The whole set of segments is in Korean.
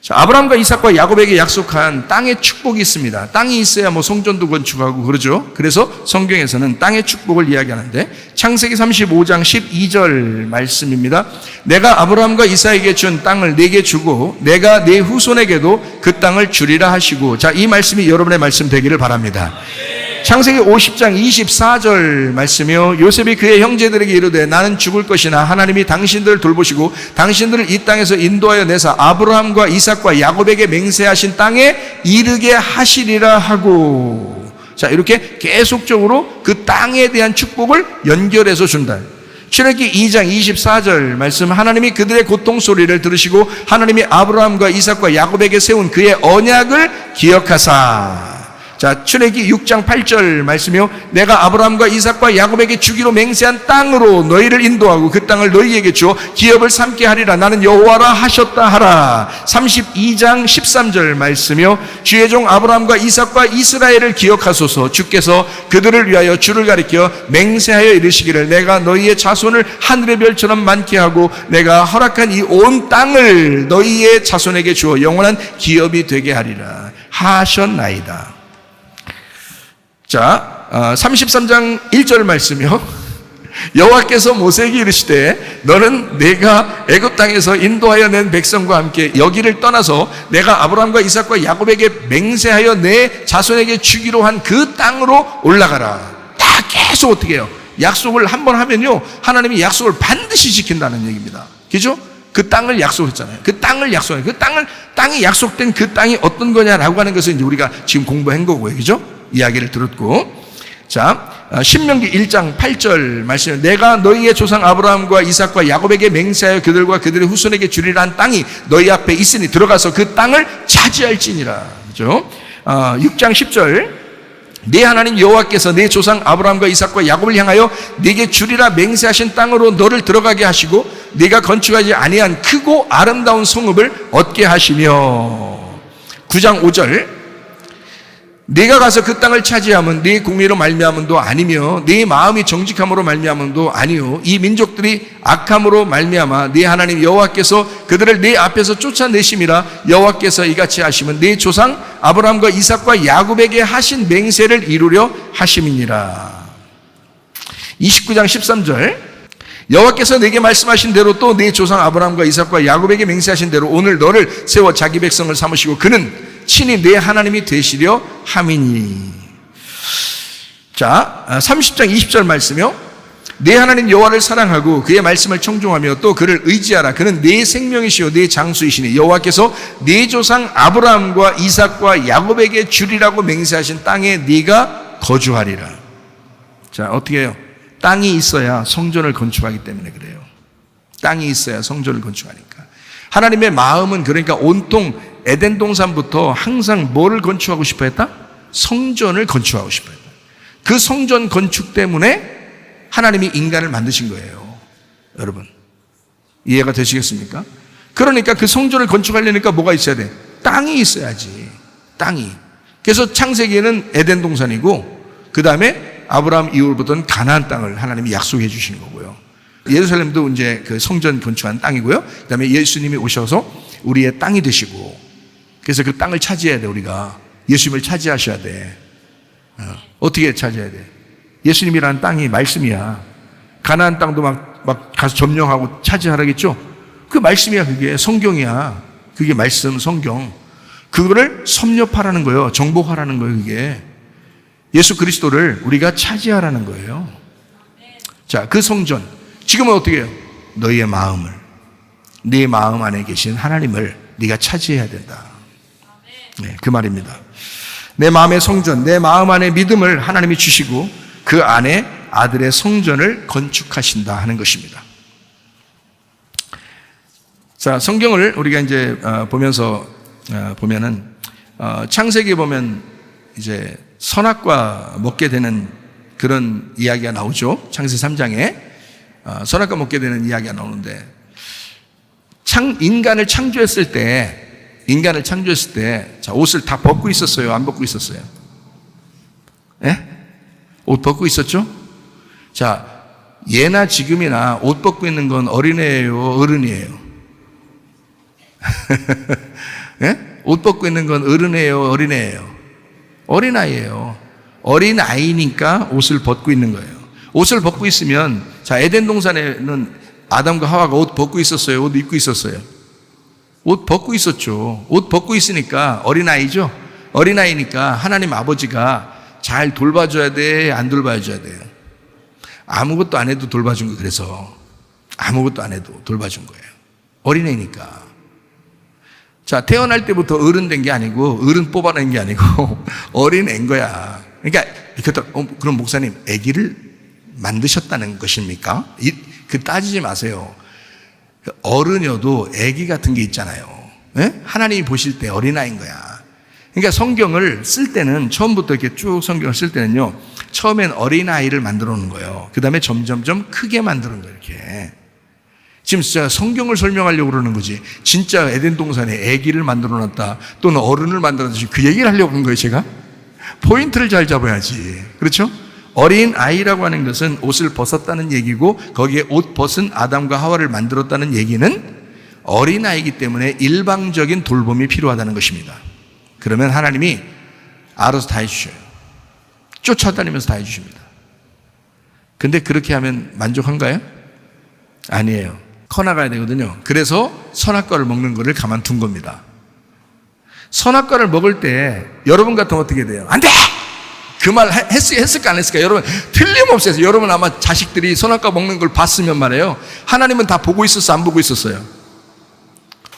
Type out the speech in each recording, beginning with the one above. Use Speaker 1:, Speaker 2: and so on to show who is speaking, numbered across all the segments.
Speaker 1: 자, 아브라함과 이삭과 야곱에게 약속한 땅의 축복이 있습니다. 땅이 있어야 성전도 건축하고 그러죠. 그래서 성경에서는 땅의 축복을 이야기하는데 창세기 35장 12절 말씀입니다. 내가 아브라함과 이삭에게 준 땅을 네게 주고 내가 네 후손에게도 그 땅을 주리라 하시고. 자, 이 말씀이 여러분의 말씀 되기를 바랍니다. 창세기 50장 24절 말씀이요. 요셉이 그의 형제들에게 이르되 나는 죽을 것이나 하나님이 당신들을 돌보시고 당신들을 이 땅에서 인도하여 내사 아브라함과 이삭과 야곱에게 맹세하신 땅에 이르게 하시리라 하고. 자, 이렇게 계속적으로 그 땅에 대한 축복을 연결해서 준다. 출애굽기 2장 24절 말씀, 하나님이 그들의 고통 소리를 들으시고 하나님이 아브라함과 이삭과 야곱에게 세운 그의 언약을 기억하사. 자, 출애굽기 6장 8절 말씀이요. 내가 아브라함과 이삭과 야곱에게 주기로 맹세한 땅으로 너희를 인도하고 그 땅을 너희에게 주어 기업을 삼게 하리라. 나는 여호와라 하셨다 하라. 32장 13절 말씀이요. 주의 종 아브라함과 이삭과 이스라엘을 기억하소서. 주께서 그들을 위하여 주를 가리켜 맹세하여 이르시기를 내가 너희의 자손을 하늘의 별처럼 많게 하고 내가 허락한 이 온 땅을 너희의 자손에게 주어 영원한 기업이 되게 하리라 하셨나이다. 자, 33장 1절 말씀이요. 여호와께서 모세에게 이르시되 너는 내가 애굽 땅에서 인도하여 낸 백성과 함께 여기를 떠나서 내가 아브라함과 이삭과 야곱에게 맹세하여 내 자손에게 주기로 한 그 땅으로 올라가라. 다 계속 어떻게 해요? 약속을 한번 하면요 하나님이 약속을 반드시 지킨다는 얘기입니다. 그죠? 그 땅을 약속했잖아요. 그 땅을 약속해요. 땅이 약속된 그 땅이 어떤 거냐라고 하는 것을 이제 우리가 지금 공부한 거고요. 그죠? 이야기를 들었고. 자, 신명기 1장 8절 말씀, 내가 너희의 조상 아브라함과 이삭과 야곱에게 맹세하여 그들과 그들의 후손에게 주리라 한 땅이 너희 앞에 있으니 들어가서 그 땅을 차지할지니라. 그죠? 6장 10절, 네 하나님 여호와께서 네 조상 아브라함과 이삭과 야곱을 향하여 네게 주리라 맹세하신 땅으로 너를 들어가게 하시고 네가 건축하지 아니한 크고 아름다운 성읍을 얻게 하시며. 9장 5절, 네가 가서 그 땅을 차지하면 네 공의로 말미암음도 아니며 네 마음이 정직함으로 말미암음도 아니요 이 민족들이 악함으로 말미암아 네 하나님 여호와께서 그들을 네 앞에서 쫓아내심이라. 여호와께서 이같이 하시면 네 조상 아브라함과 이삭과 야곱에게 하신 맹세를 이루려 하심이니라. 29장 13절, 여호와께서 내게 말씀하신 대로 또 네 조상 아브라함과 이삭과 야곱에게 맹세하신 대로 오늘 너를 세워 자기 백성을 삼으시고 그는 친히 내 하나님이 되시려 함이니. 자, 30장 20절 말씀이요. 내 하나님 여호와를 사랑하고 그의 말씀을 청종하며 또 그를 의지하라. 그는 내 생명이시요 내 장수이시니 여호와께서 네 조상 아브라함과 이삭과 야곱에게 주리라고 맹세하신 땅에 네가 거주하리라. 자, 어떻게 해요? 땅이 있어야 성전을 건축하기 때문에 그래요. 땅이 있어야 성전을 건축하니까. 하나님의 마음은 그러니까 온통 에덴 동산부터 항상 뭐를 건축하고 싶어 했다? 성전을 건축하고 싶어 했다. 그 성전 건축 때문에 하나님이 인간을 만드신 거예요. 여러분, 이해가 되시겠습니까? 그러니까 그 성전을 건축하려니까 뭐가 있어야 돼? 땅이 있어야지. 땅이. 그래서 창세기에는 에덴 동산이고 그 다음에 아브라함 이후부터는 가나안 땅을 하나님이 약속해 주시는 거고요. 예루살렘도 이제 그 성전 건축한 땅이고요. 그 다음에 예수님이 오셔서 우리의 땅이 되시고, 그래서 그 땅을 차지해야 돼. 우리가 예수님을 차지하셔야 돼. 어떻게 차지해야 돼? 예수님이라는 땅이 말씀이야. 가나안 땅도 막 가서 점령하고 차지하라겠죠? 그 말씀이야. 그게 성경이야. 그게 말씀, 성경. 그거를 섭렵하라는 거예요. 정복하라는 거예요. 그게 예수 그리스도를 우리가 차지하라는 거예요. 자, 그 성전, 지금은 어떻게 해요? 너희의 마음을, 네 마음 안에 계신 하나님을 네가 차지해야 된다. 네, 그 말입니다. 내 마음의 성전, 내 마음 안에 믿음을 하나님이 주시고 그 안에 아들의 성전을 건축하신다 하는 것입니다. 자, 성경을 우리가 이제 보면서 보면은 창세기에 보면 이제 선악과 먹게 되는 그런 이야기가 나오죠. 창세기 3장에 선악과 먹게 되는 이야기가 나오는데, 인간을 창조했을 때 자, 옷을 다 벗고 있었어요? 안 벗고 있었어요? 예? 옷 벗고 있었죠? 자, 예나 지금이나 옷 벗고 있는 건 어린애예요? 어른이에요? 예? 옷 벗고 있는 건 어른이에요, 어린애예요? 어린아이예요. 어린아이니까 옷을 벗고 있는 거예요. 옷을 벗고 있으면, 자, 에덴 동산에는 아담과 하와가 옷 벗고 있었어요? 옷 입고 있었어요? 옷 벗고 있었죠. 옷 벗고 있으니까 어린아이죠? 어린아이니까 하나님 아버지가 잘 돌봐줘야 돼, 안 돌봐줘야 돼요? 아무것도 안 해도 돌봐준 거예요. 그래서 아무것도 안 해도 돌봐준 거예요. 어린애니까. 자, 태어날 때부터 어른 된 게 아니고, 어른 뽑아낸 게 아니고, 어린애인 거야. 그러니까, 그럼 목사님, 아기를 만드셨다는 것입니까? 그 따지지 마세요. 어른이어도 아기 같은 게 있잖아요. 예? 하나님이 보실 때 어린아이인 거야. 그러니까 성경을 쓸 때는, 처음부터 이렇게 쭉 성경을 쓸 때는요, 처음엔 어린아이를 만들어 놓은 거예요. 그 다음에 점점점 크게 만드는 거예요, 이렇게. 지금 진짜 성경을 설명하려고 그러는 거지. 진짜 에덴 동산에 아기를 만들어 놨다, 또는 어른을 만들어 놨다, 그 얘기를 하려고 한 거예요, 제가? 포인트를 잘 잡아야지. 그렇죠? 어린 아이라고 하는 것은 옷을 벗었다는 얘기고, 거기에 옷 벗은 아담과 하와를 만들었다는 얘기는 어린 아이이기 때문에 일방적인 돌봄이 필요하다는 것입니다. 그러면 하나님이 알아서 다 해주셔요. 쫓아다니면서 다 해주십니다. 근데 그렇게 하면 만족한가요? 아니에요. 커나가야 되거든요. 그래서 선악과를 먹는 것을 가만둔 겁니다. 선악과를 먹을 때 여러분 같으면 어떻게 돼요? 안 돼! 그 말 했을까 안 했을까? 여러분 틀림없어요. 여러분 아마 자식들이 선악과 먹는 걸 봤으면 말이에요, 하나님은 다 보고 있었어, 안 보고 있었어요?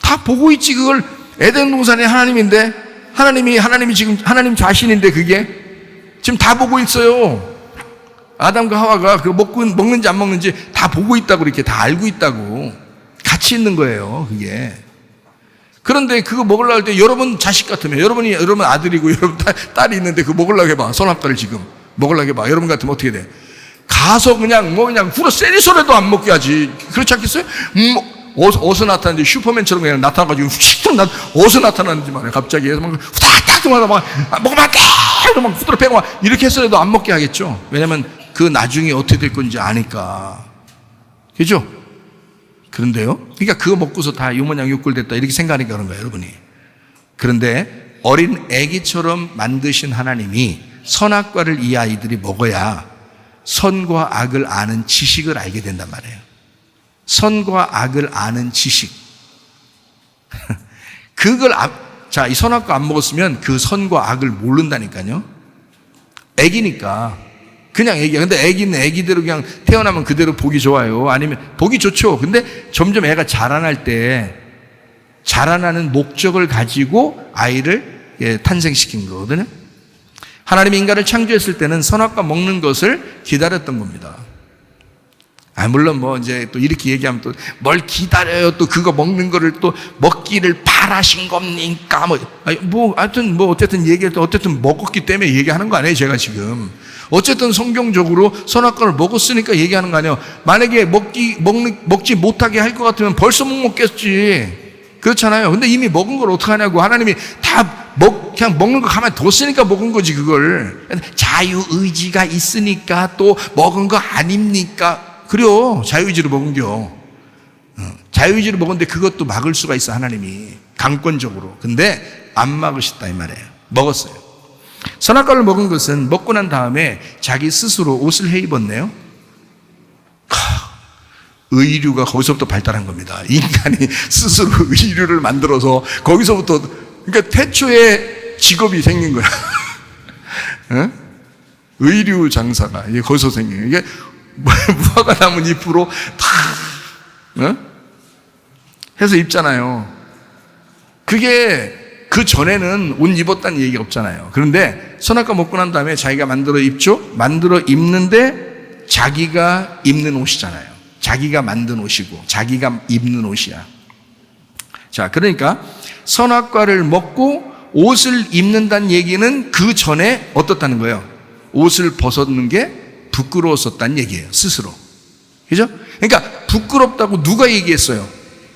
Speaker 1: 다 보고 있지. 그걸 에덴 동산의 하나님인데, 하나님이 지금 하나님 자신인데, 그게 지금 다 보고 있어요. 아담과 하와가 그 먹는지 안 먹는지 다 보고 있다고, 이렇게 다 알고 있다고. 같이 있는 거예요, 그게. 그런데 그거 먹으려고 할 때, 여러분 자식 같으면, 여러분 아들이고 여러분 딸이 있는데 그거 먹으려고 해봐. 선악과를 지금 먹으려고 해봐. 여러분 같으면 어떻게 돼? 가서 그냥 후려 세리소리도 안 먹게 하지. 그렇지 않겠어요? 어디서 나타났는지, 슈퍼맨처럼 그냥 나타나가지고 휙 어디서 나타났는지 말이야. 갑자기 해서 막 후닥닥 먹으면 안 돼! 막 후드러 패고 막 이렇게 해서라도 안 먹게 하겠죠. 왜냐면 그 나중에 어떻게 될 건지 아니까. 그죠? 그런데요, 그러니까 그거 먹고서 다 유모양 육골 됐다, 이렇게 생각하니까 그런 거예요, 여러분이. 그런데 어린 아기처럼 만드신 하나님이 선악과를 이 아이들이 먹어야 선과 악을 아는 지식을 알게 된단 말이에요. 선과 악을 아는 지식. 자, 이 선악과 안 먹었으면 그 선과 악을 모른다니까요. 애기니까. 그냥 애기야. 근데 애기는 애기대로 그냥 태어나면 그대로 보기 좋아요. 아니면 보기 좋죠. 근데 점점 애가 자라날 때, 자라나는 목적을 가지고 아이를 탄생시킨 거거든요. 하나님이 인간을 창조했을 때는 선악과 먹는 것을 기다렸던 겁니다. 물론 이제 또 이렇게 얘기하면 또 뭘 기다려요, 또 그거 먹는 거를 또 먹기를 바라신 겁니까? 어쨌든 얘기해도 어쨌든 먹었기 때문에 얘기하는 거 아니에요, 제가 지금. 어쨌든 성경적으로 선악과를 먹었으니까 얘기하는 거 아니에요. 만약에 먹지 못하게 할 것 같으면 벌써 못 먹겠지. 그렇잖아요. 근데 이미 먹은 걸 어떡하냐고. 하나님이 그냥 먹는 거 가만히 뒀으니까 먹은 거지, 그걸. 자유의지가 있으니까 또 먹은 거 아닙니까? 그래요. 자유의지로 먹은겨. 자유의지로 먹었는데 그것도 막을 수가 있어, 하나님이. 강권적으로. 근데 안 막으셨다, 이 말이에요. 먹었어요. 선악과를 먹은 것은 먹고 난 다음에 자기 스스로 옷을 해 입었네요. 의류가 거기서부터 발달한 겁니다. 인간이 스스로 의류를 만들어서 거기서부터, 그러니까 태초에 직업이 생긴 거야. 의류 장사가 거기서 생긴 거야. 이게 무화과 나뭇잎으로 다 해서 입잖아요. 그게 그 전에는 옷 입었다는 얘기가 없잖아요. 그런데 선악과 먹고 난 다음에 자기가 만들어 입죠. 만들어 입는데 자기가 입는 옷이잖아요. 자기가 만든 옷이고 자기가 입는 옷이야. 자, 그러니까 선악과를 먹고 옷을 입는다는 얘기는 그 전에 어떻다는 거예요? 옷을 벗었는 게 부끄러웠었다는 얘기예요, 스스로. 그죠? 그러니까 부끄럽다고 누가 얘기했어요?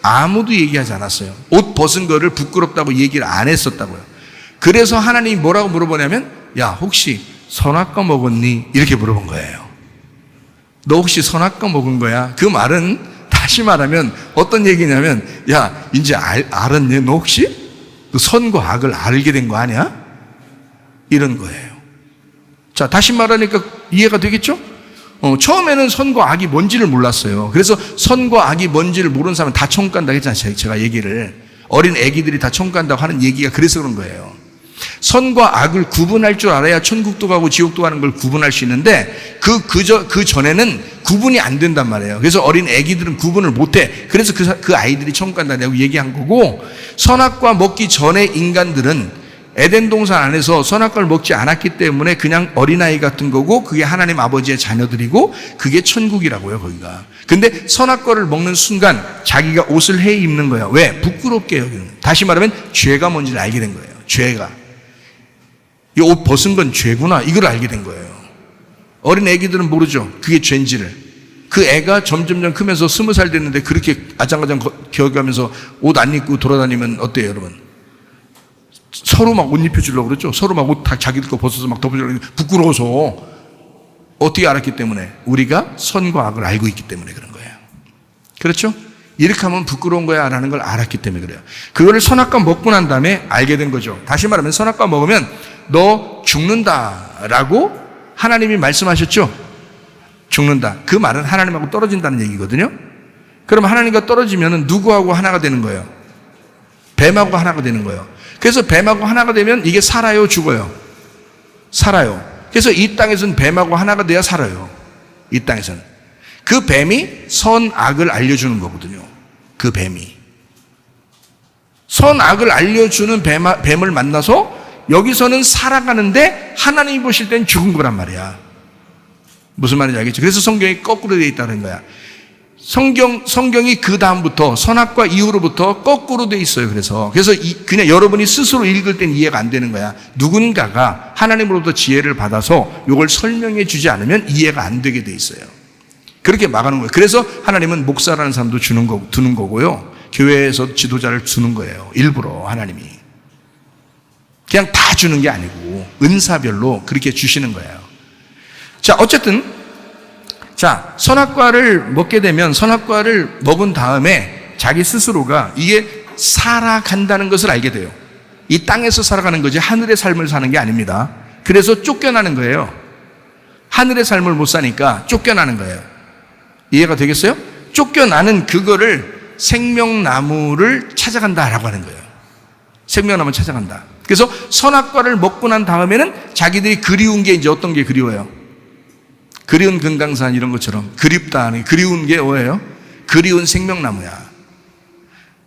Speaker 1: 아무도 얘기하지 않았어요. 옷 벗은 거를 부끄럽다고 얘기를 안 했었다고요. 그래서 하나님이 뭐라고 물어보냐면, 야, 혹시 선악과 먹었니? 이렇게 물어본 거예요. 너 혹시 선악과 먹은 거야? 그 말은 다시 말하면 어떤 얘기냐면, 야, 이제 알았니? 너 혹시? 그 선과 악을 알게 된 거 아니야? 이런 거예요. 자, 다시 말하니까 이해가 되겠죠? 처음에는 선과 악이 뭔지를 몰랐어요. 그래서 선과 악이 뭔지를 모르는 사람은 다 천국 간다고 했잖아요. 제가 얘기를. 어린 애기들이 다 천국 간다고 하는 얘기가 그래서 그런 거예요. 선과 악을 구분할 줄 알아야 천국도 가고 지옥도 가는 걸 구분할 수 있는데 그 전에는 구분이 안 된단 말이에요. 그래서 어린 애기들은 구분을 못해. 그래서 그 아이들이 천국 간다고 얘기한 거고, 선악과 먹기 전에 인간들은 에덴 동산 안에서 선악과를 먹지 않았기 때문에 그냥 어린아이 같은 거고, 그게 하나님 아버지의 자녀들이고, 그게 천국이라고요, 거기가. 근데 선악과를 먹는 순간 자기가 옷을 해 입는 거야. 왜? 부끄럽게 여기는. 다시 말하면 죄가 뭔지를 알게 된 거예요. 죄가. 이 옷 벗은 건 죄구나, 이걸 알게 된 거예요. 어린 애기들은 모르죠, 그게 죄인지를. 그 애가 점점점 크면서 20살 됐는데 그렇게 아장아장 기어가면서 옷 안 입고 돌아다니면 어때요, 여러분? 서로 막 옷 입혀주려고 그랬죠. 서로 막 옷 다 자기들 거 벗어서 막 덮어주려고, 부끄러워서. 어떻게 알았기 때문에? 우리가 선과 악을 알고 있기 때문에 그런 거예요. 그렇죠? 이렇게 하면 부끄러운 거야 라는 걸 알았기 때문에 그래요. 그거를 선악과 먹고 난 다음에 알게 된 거죠. 다시 말하면 선악과 먹으면 너 죽는다라고 하나님이 말씀하셨죠. 죽는다. 그 말은 하나님하고 떨어진다는 얘기거든요. 그럼 하나님과 떨어지면 누구하고 하나가 되는 거예요? 뱀하고 하나가 되는 거예요. 그래서 뱀하고 하나가 되면 이게 살아요, 죽어요? 살아요. 그래서 이 땅에서는 뱀하고 하나가 돼야 살아요. 이 땅에서는. 그 뱀이 선악을 알려주는 거거든요. 그 뱀이. 선악을 알려주는 뱀을 만나서 여기서는 살아가는데 하나님이 보실 땐 죽은 거란 말이야. 무슨 말인지 알겠죠? 그래서 성경이 거꾸로 되어 있다는 거야. 성경이 그 다음부터 선악과 이후로부터 거꾸로 돼 있어요. 그래서 그냥 여러분이 스스로 읽을 땐 이해가 안 되는 거야. 누군가가 하나님으로부터 지혜를 받아서 이걸 설명해 주지 않으면 이해가 안 되게 돼 있어요. 그렇게 막아놓은 거예요. 그래서 하나님은 목사라는 사람도 두는 거고요. 교회에서 지도자를 주는 거예요. 일부러 하나님이. 그냥 다 주는 게 아니고 은사별로 그렇게 주시는 거예요. 자, 어쨌든 자, 선악과를 먹게 되면 선악과를 먹은 다음에 자기 스스로가 이게 살아간다는 것을 알게 돼요. 이 땅에서 살아가는 거지 하늘의 삶을 사는 게 아닙니다. 그래서 쫓겨나는 거예요. 하늘의 삶을 못 사니까 쫓겨나는 거예요. 이해가 되겠어요? 쫓겨나는 그거를 생명나무를 찾아간다라고 하는 거예요. 생명나무를 찾아간다. 그래서 선악과를 먹고 난 다음에는 자기들이 그리운 게 이제 어떤 게 그리워요? 그리운 금강산 이런 것처럼 그립다 하는, 그리운 게 뭐예요? 그리운 생명나무야.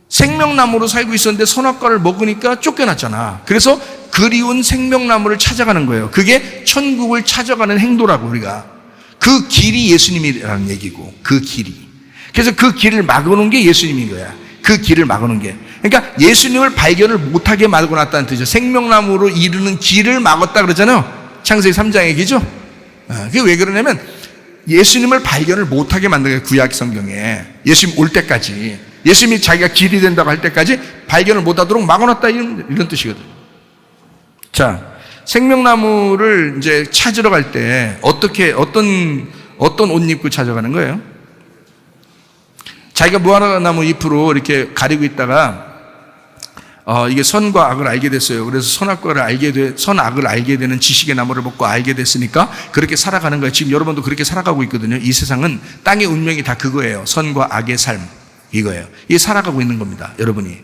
Speaker 1: 생명나무로 살고 있었는데 선악과를 먹으니까 쫓겨났잖아. 그래서 그리운 생명나무를 찾아가는 거예요. 그게 천국을 찾아가는 행도라고. 우리가 그 길이 예수님이라는 얘기고, 그 길이. 그래서 그 길을 막아놓은 게 예수님인 거야. 그 길을 막아놓은 게. 그러니까 예수님을 발견을 못하게 막아놨다는 뜻이죠. 생명나무로 이르는 길을 막았다 그러잖아요. 창세기 3장 얘기죠. 그게 왜 그러냐면 예수님을 발견을 못하게 만든 거예요. 구약 성경에. 예수님 올 때까지, 예수님이 자기가 길이 된다고 할 때까지 발견을 못하도록 막아놨다, 이런 뜻이거든요. 자, 생명나무를 이제 찾으러 갈 때 어떤 옷 입고 찾아가는 거예요? 자기가 무화과나무 잎으로 이렇게 가리고 있다가 이게 선과 악을 알게 됐어요. 그래서 선악을 알게 되는 지식의 나무를 먹고 알게 됐으니까 그렇게 살아가는 거예요. 지금 여러분도 그렇게 살아가고 있거든요. 이 세상은 땅의 운명이 다 그거예요. 선과 악의 삶, 이거예요. 이게 살아가고 있는 겁니다. 여러분이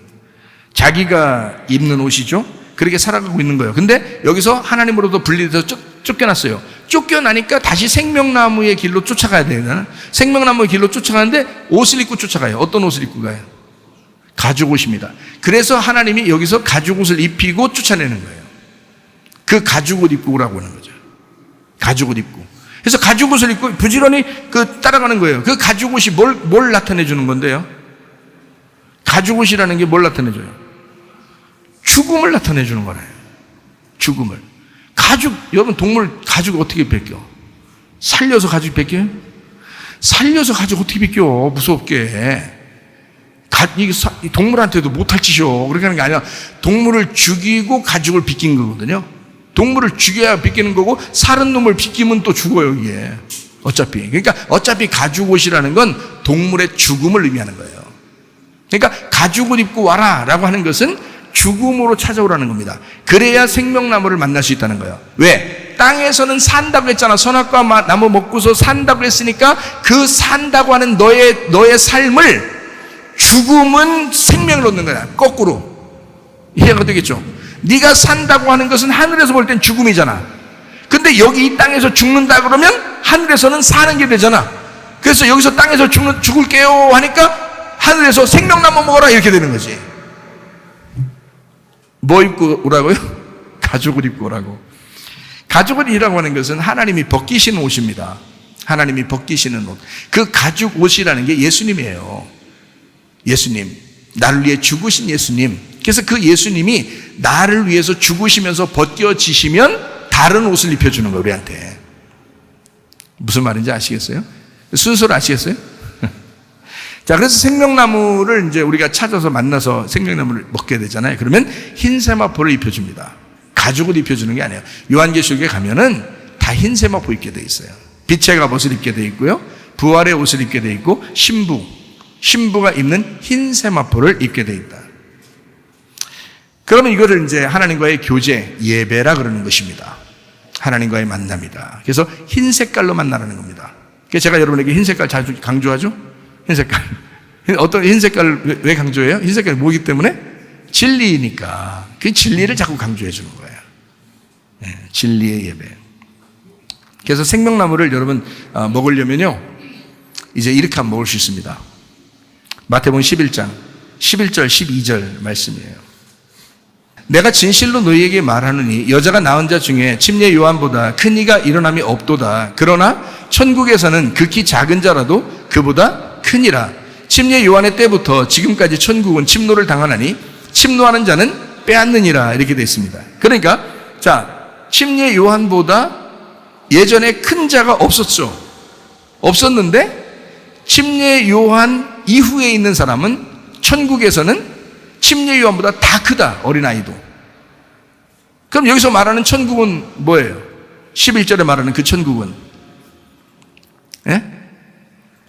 Speaker 1: 자기가 입는 옷이죠. 그렇게 살아가고 있는 거예요. 근데 여기서 하나님으로부터 분리돼서 쫓겨났어요. 쫓겨나니까 다시 생명나무의 길로 쫓아가야 돼요. 생명나무의 길로 쫓아가는데 옷을 입고 쫓아가요. 어떤 옷을 입고 가요? 가죽옷입니다. 그래서 하나님이 여기서 가죽옷을 입히고 쫓아내는 거예요. 그 가죽옷 입고 오라고 하는 거죠. 가죽옷 입고. 그래서 가죽옷을 입고 부지런히 따라가는 거예요. 그 가죽옷이 뭘 나타내 주는 건데요? 가죽옷이라는 게 뭘 나타내줘요? 죽음을 나타내 주는 거예요. 죽음을. 여러분 동물 가죽 어떻게 벗겨? 살려서 가죽 벗겨요? 살려서 가죽 어떻게 벗겨? 무섭게. 동물한테도 못할 짓이요. 그렇게 하는 게 아니라 동물을 죽이고 가죽을 벗긴 거거든요. 동물을 죽여야 벗기는 거고 살은 놈을 벗기면 또 죽어요, 이게. 어차피. 그러니까 어차피 가죽옷이라는 건 동물의 죽음을 의미하는 거예요. 그러니까 가죽을 입고 와라 라고 하는 것은 죽음으로 찾아오라는 겁니다. 그래야 생명나무를 만날 수 있다는 거예요. 왜? 땅에서는 산다고 했잖아. 선악과 나무 먹고서 산다고 했으니까 그 산다고 하는 너의 삶을 죽음은 생명을 얻는 거야. 거꾸로. 이해가 되겠죠? 네가 산다고 하는 것은 하늘에서 볼 땐 죽음이잖아. 근데 여기 이 땅에서 죽는다 그러면 하늘에서는 사는 게 되잖아. 그래서 여기서 땅에서 죽을게요 하니까 하늘에서 생명나무 먹어라 이렇게 되는 거지. 뭐 입고 오라고요? 가죽을 입고 오라고. 가죽을이라고 하는 것은 하나님이 벗기시는 옷입니다. 하나님이 벗기시는 옷. 그 가죽 옷이라는 게 예수님이에요. 예수님. 나를 위해 죽으신 예수님. 그래서 그 예수님이 나를 위해서 죽으시면서 벗겨지시면 다른 옷을 입혀주는 거예요, 우리한테. 무슨 말인지 아시겠어요? 순서를 아시겠어요? 자, 그래서 생명나무를 이제 우리가 찾아서 만나서 생명나무를 먹게 되잖아요. 그러면 흰 세마포를 입혀줍니다. 가죽을 입혀주는 게 아니에요. 요한계시록에 가면은 다 흰 세마포 입게 돼 있어요. 빛의 갑옷을 입게 돼 있고요. 부활의 옷을 입게 돼 있고, 신부가 입는 흰 세마포를 입게 돼 있다. 그러면 이거를 이제 하나님과의 교제, 예배라 그러는 것입니다. 하나님과의 만남이다. 그래서 흰 색깔로 만나라는 겁니다. 그래서 제가 여러분에게 흰 색깔 자주 강조하죠? 흰 색깔. 어떤 흰 색깔을 왜 강조해요? 흰 색깔이 뭐기 때문에? 진리니까. 그 진리를 자꾸 강조해 주는 거예요. 네, 진리의 예배. 그래서 생명나무를 여러분 먹으려면요, 이제 이렇게 하면 먹을 수 있습니다. 마태복음 11장 11절 12절 말씀이에요. 내가 진실로 너희에게 말하노니 여자가 낳은 자 중에 침례 요한보다 큰 이가 일어남이 없도다. 그러나 천국에서는 극히 작은 자라도 그보다 크니라. 침례 요한의 때부터 지금까지 천국은 침노를 당하나니 침노하는 자는 빼앗느니라. 이렇게 되어 있습니다. 그러니까 자, 침례 요한보다 예전에 큰 자가 없었는데 침례 요한 이후에 있는 사람은 천국에서는 침례 요한보다 다 크다. 어린아이도. 그럼 여기서 말하는 천국은 뭐예요? 11절에 말하는 그 천국은, 예?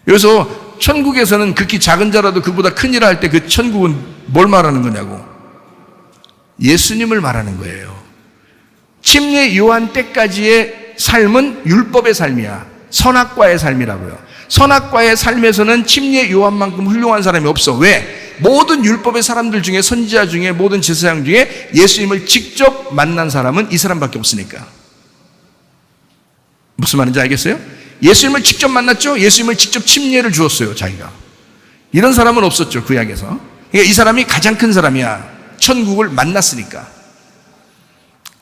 Speaker 1: 여기서 천국에서는 극히 작은 자라도 그보다 크니라 할 때 그 천국은 뭘 말하는 거냐고. 예수님을 말하는 거예요. 침례 요한 때까지의 삶은 율법의 삶이야. 선악과의 삶이라고요. 선악과의 삶에서는 침례 요한만큼 훌륭한 사람이 없어. 왜? 모든 율법의 사람들 중에, 선지자 중에, 모든 제사장 중에 예수님을 직접 만난 사람은 이 사람밖에 없으니까. 무슨 말인지 알겠어요? 예수님을 직접 만났죠? 예수님을 직접 침례를 주었어요, 자기가. 이런 사람은 없었죠, 구약에서. 그러니까 이 사람이 가장 큰 사람이야. 천국을 만났으니까.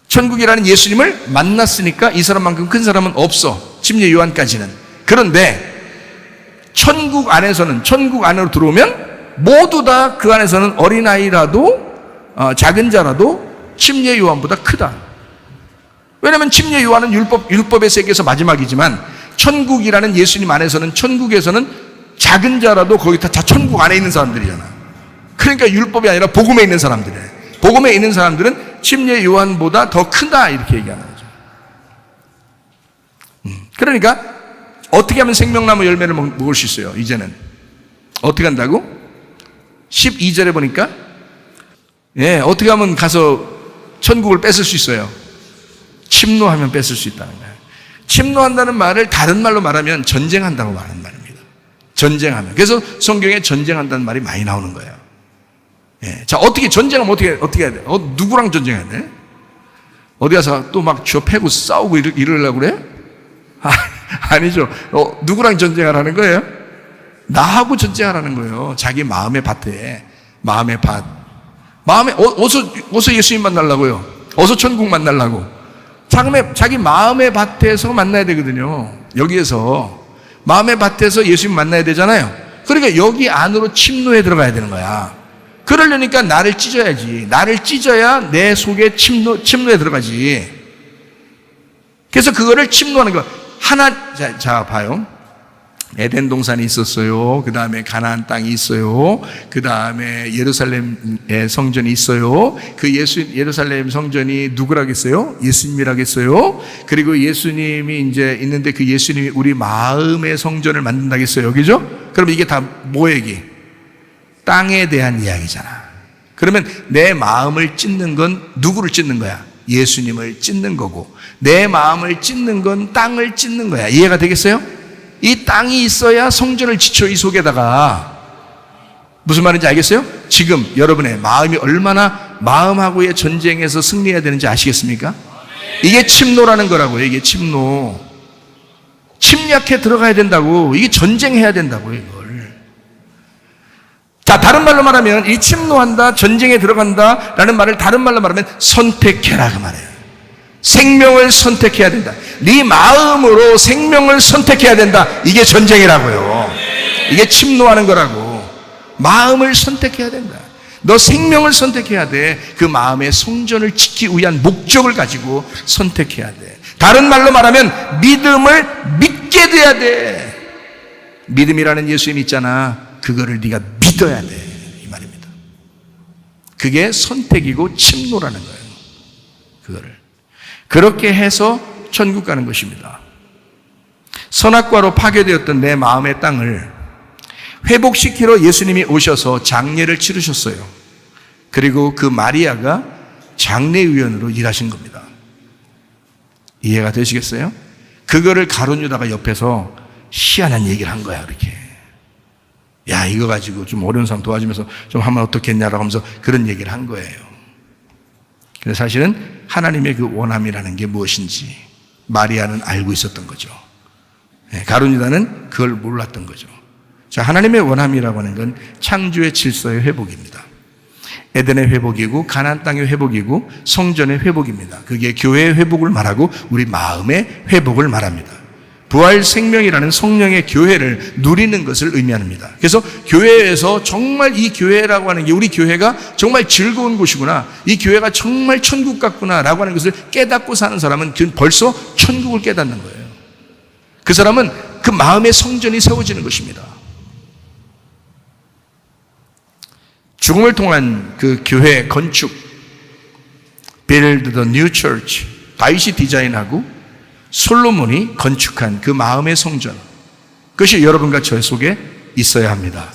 Speaker 1: 천국이라는 예수님을 만났으니까 이 사람만큼 큰 사람은 없어. 침례 요한까지는. 그런데 천국 안으로 들어오면 모두 다 그 안에서는 어린아이라도 작은 자라도 침례 요한보다 크다. 왜냐하면 침례 요한은 율법의 세계에서 마지막이지만 천국이라는 예수님 안에서는, 천국에서는 작은 자라도 거기 다 천국 안에 있는 사람들이잖아. 그러니까 율법이 아니라 복음에 있는 사람들이에요. 복음에 있는 사람들은 침례 요한보다 더 크다 이렇게 얘기하는 거죠. 그러니까 어떻게 하면 생명나무 열매를 먹을 수 있어요? 이제는 어떻게 한다고? 12절에 보니까 어떻게 하면 가서 천국을 뺏을 수 있어요? 침노하면 뺏을 수 있다는 거예요. 침노한다는 말을 다른 말로 말하면 전쟁한다고 말하는 말입니다. 전쟁하면. 그래서 성경에 전쟁한다는 말이 많이 나오는 거예요. 자, 어떻게 전쟁하면 어떻게 해야 돼? 누구랑 전쟁해야 돼? 어디 가서 또 막 쥐어 패고 싸우고 이러려고 그래? 아니죠. 누구랑 전쟁하라는 거예요? 나하고 전쟁하라는 거예요. 자기 마음의 밭에. 마음의 밭. 어서 예수님 만나려고요. 어서 천국 만나려고. 자기 마음의 밭에서 만나야 되거든요. 여기에서. 마음의 밭에서 예수님 만나야 되잖아요. 그러니까 여기 안으로 침노에 들어가야 되는 거야. 그러려니까 나를 찢어야지. 나를 찢어야 내 속에 침노에 들어가지. 그래서 그거를 침노하는 거. 자, 봐요. 에덴 동산이 있었어요. 그 다음에 가나안 땅이 있어요. 그 다음에 예루살렘의 성전이 있어요. 그 예루살렘 성전이 누구라겠어요? 예수님이라겠어요. 그리고 예수님이 이제 있는데 그 예수님이 우리 마음의 성전을 만든다겠어요. 그죠? 그럼 이게 다 뭐 얘기? 땅에 대한 이야기잖아. 그러면 내 마음을 찢는 건 누구를 찢는 거야? 예수님을 찢는 거고, 내 마음을 찢는 건 땅을 찢는 거야. 이해가 되겠어요? 이 땅이 있어야 성전을 지쳐 이 속에다가. 무슨 말인지 알겠어요? 지금 여러분의 마음이 얼마나 마음하고의 전쟁에서 승리해야 되는지 아시겠습니까? 이게 침노라는 거라고요. 이게 침노. 침략해 들어가야 된다고. 이게 전쟁해야 된다고요, 이걸. 자, 다른 말로 말하면 이 침노한다, 전쟁에 들어간다 라는 말을 다른 말로 말하면 선택해라 그 말이에요. 생명을 선택해야 된다. 네 마음으로 생명을 선택해야 된다. 이게 전쟁이라고요. 이게 침노하는 거라고. 마음을 선택해야 된다. 너 생명을 선택해야 돼. 그 마음의 성전을 지키기 위한 목적을 가지고 선택해야 돼. 다른 말로 말하면 믿음을 믿게 돼야 돼. 믿음이라는 예수님 있잖아. 그거를 네가 믿어야 돼. 이 말입니다. 그게 선택이고 침노라는 거예요. 그거를. 그렇게 해서 천국 가는 것입니다. 선악과로 파괴되었던 내 마음의 땅을 회복시키러 예수님이 오셔서 장례를 치르셨어요. 그리고 그 마리아가 장례위원으로 일하신 겁니다. 이해가 되시겠어요? 그거를 가룟 유다가 옆에서 희한한 얘기를 한 거야, 이렇게. 야, 이거 가지고 좀 어려운 사람 도와주면서 좀 하면 어떻겠냐라고 하면서 그런 얘기를 한 거예요. 근데 사실은 하나님의 그 원함이라는 게 무엇인지 마리아는 알고 있었던 거죠. 가룟 유다는 그걸 몰랐던 거죠. 자, 하나님의 원함이라고 하는 건 창조의 질서의 회복입니다. 에덴의 회복이고 가나안 땅의 회복이고 성전의 회복입니다. 그게 교회의 회복을 말하고 우리 마음의 회복을 말합니다. 부활 생명이라는 성령의 교회를 누리는 것을 의미합니다. 그래서 교회에서 정말 이 교회라고 하는 게 우리 교회가 정말 즐거운 곳이구나, 이 교회가 정말 천국 같구나 라고 하는 것을 깨닫고 사는 사람은 벌써 천국을 깨닫는 거예요. 그 사람은 그 마음의 성전이 세워지는 것입니다. 죽음을 통한 그 교회 건축, Build the New Church, 다윗이 디자인하고 솔로몬이 건축한 그 마음의 성전, 그것이 여러분과 저 속에 있어야 합니다.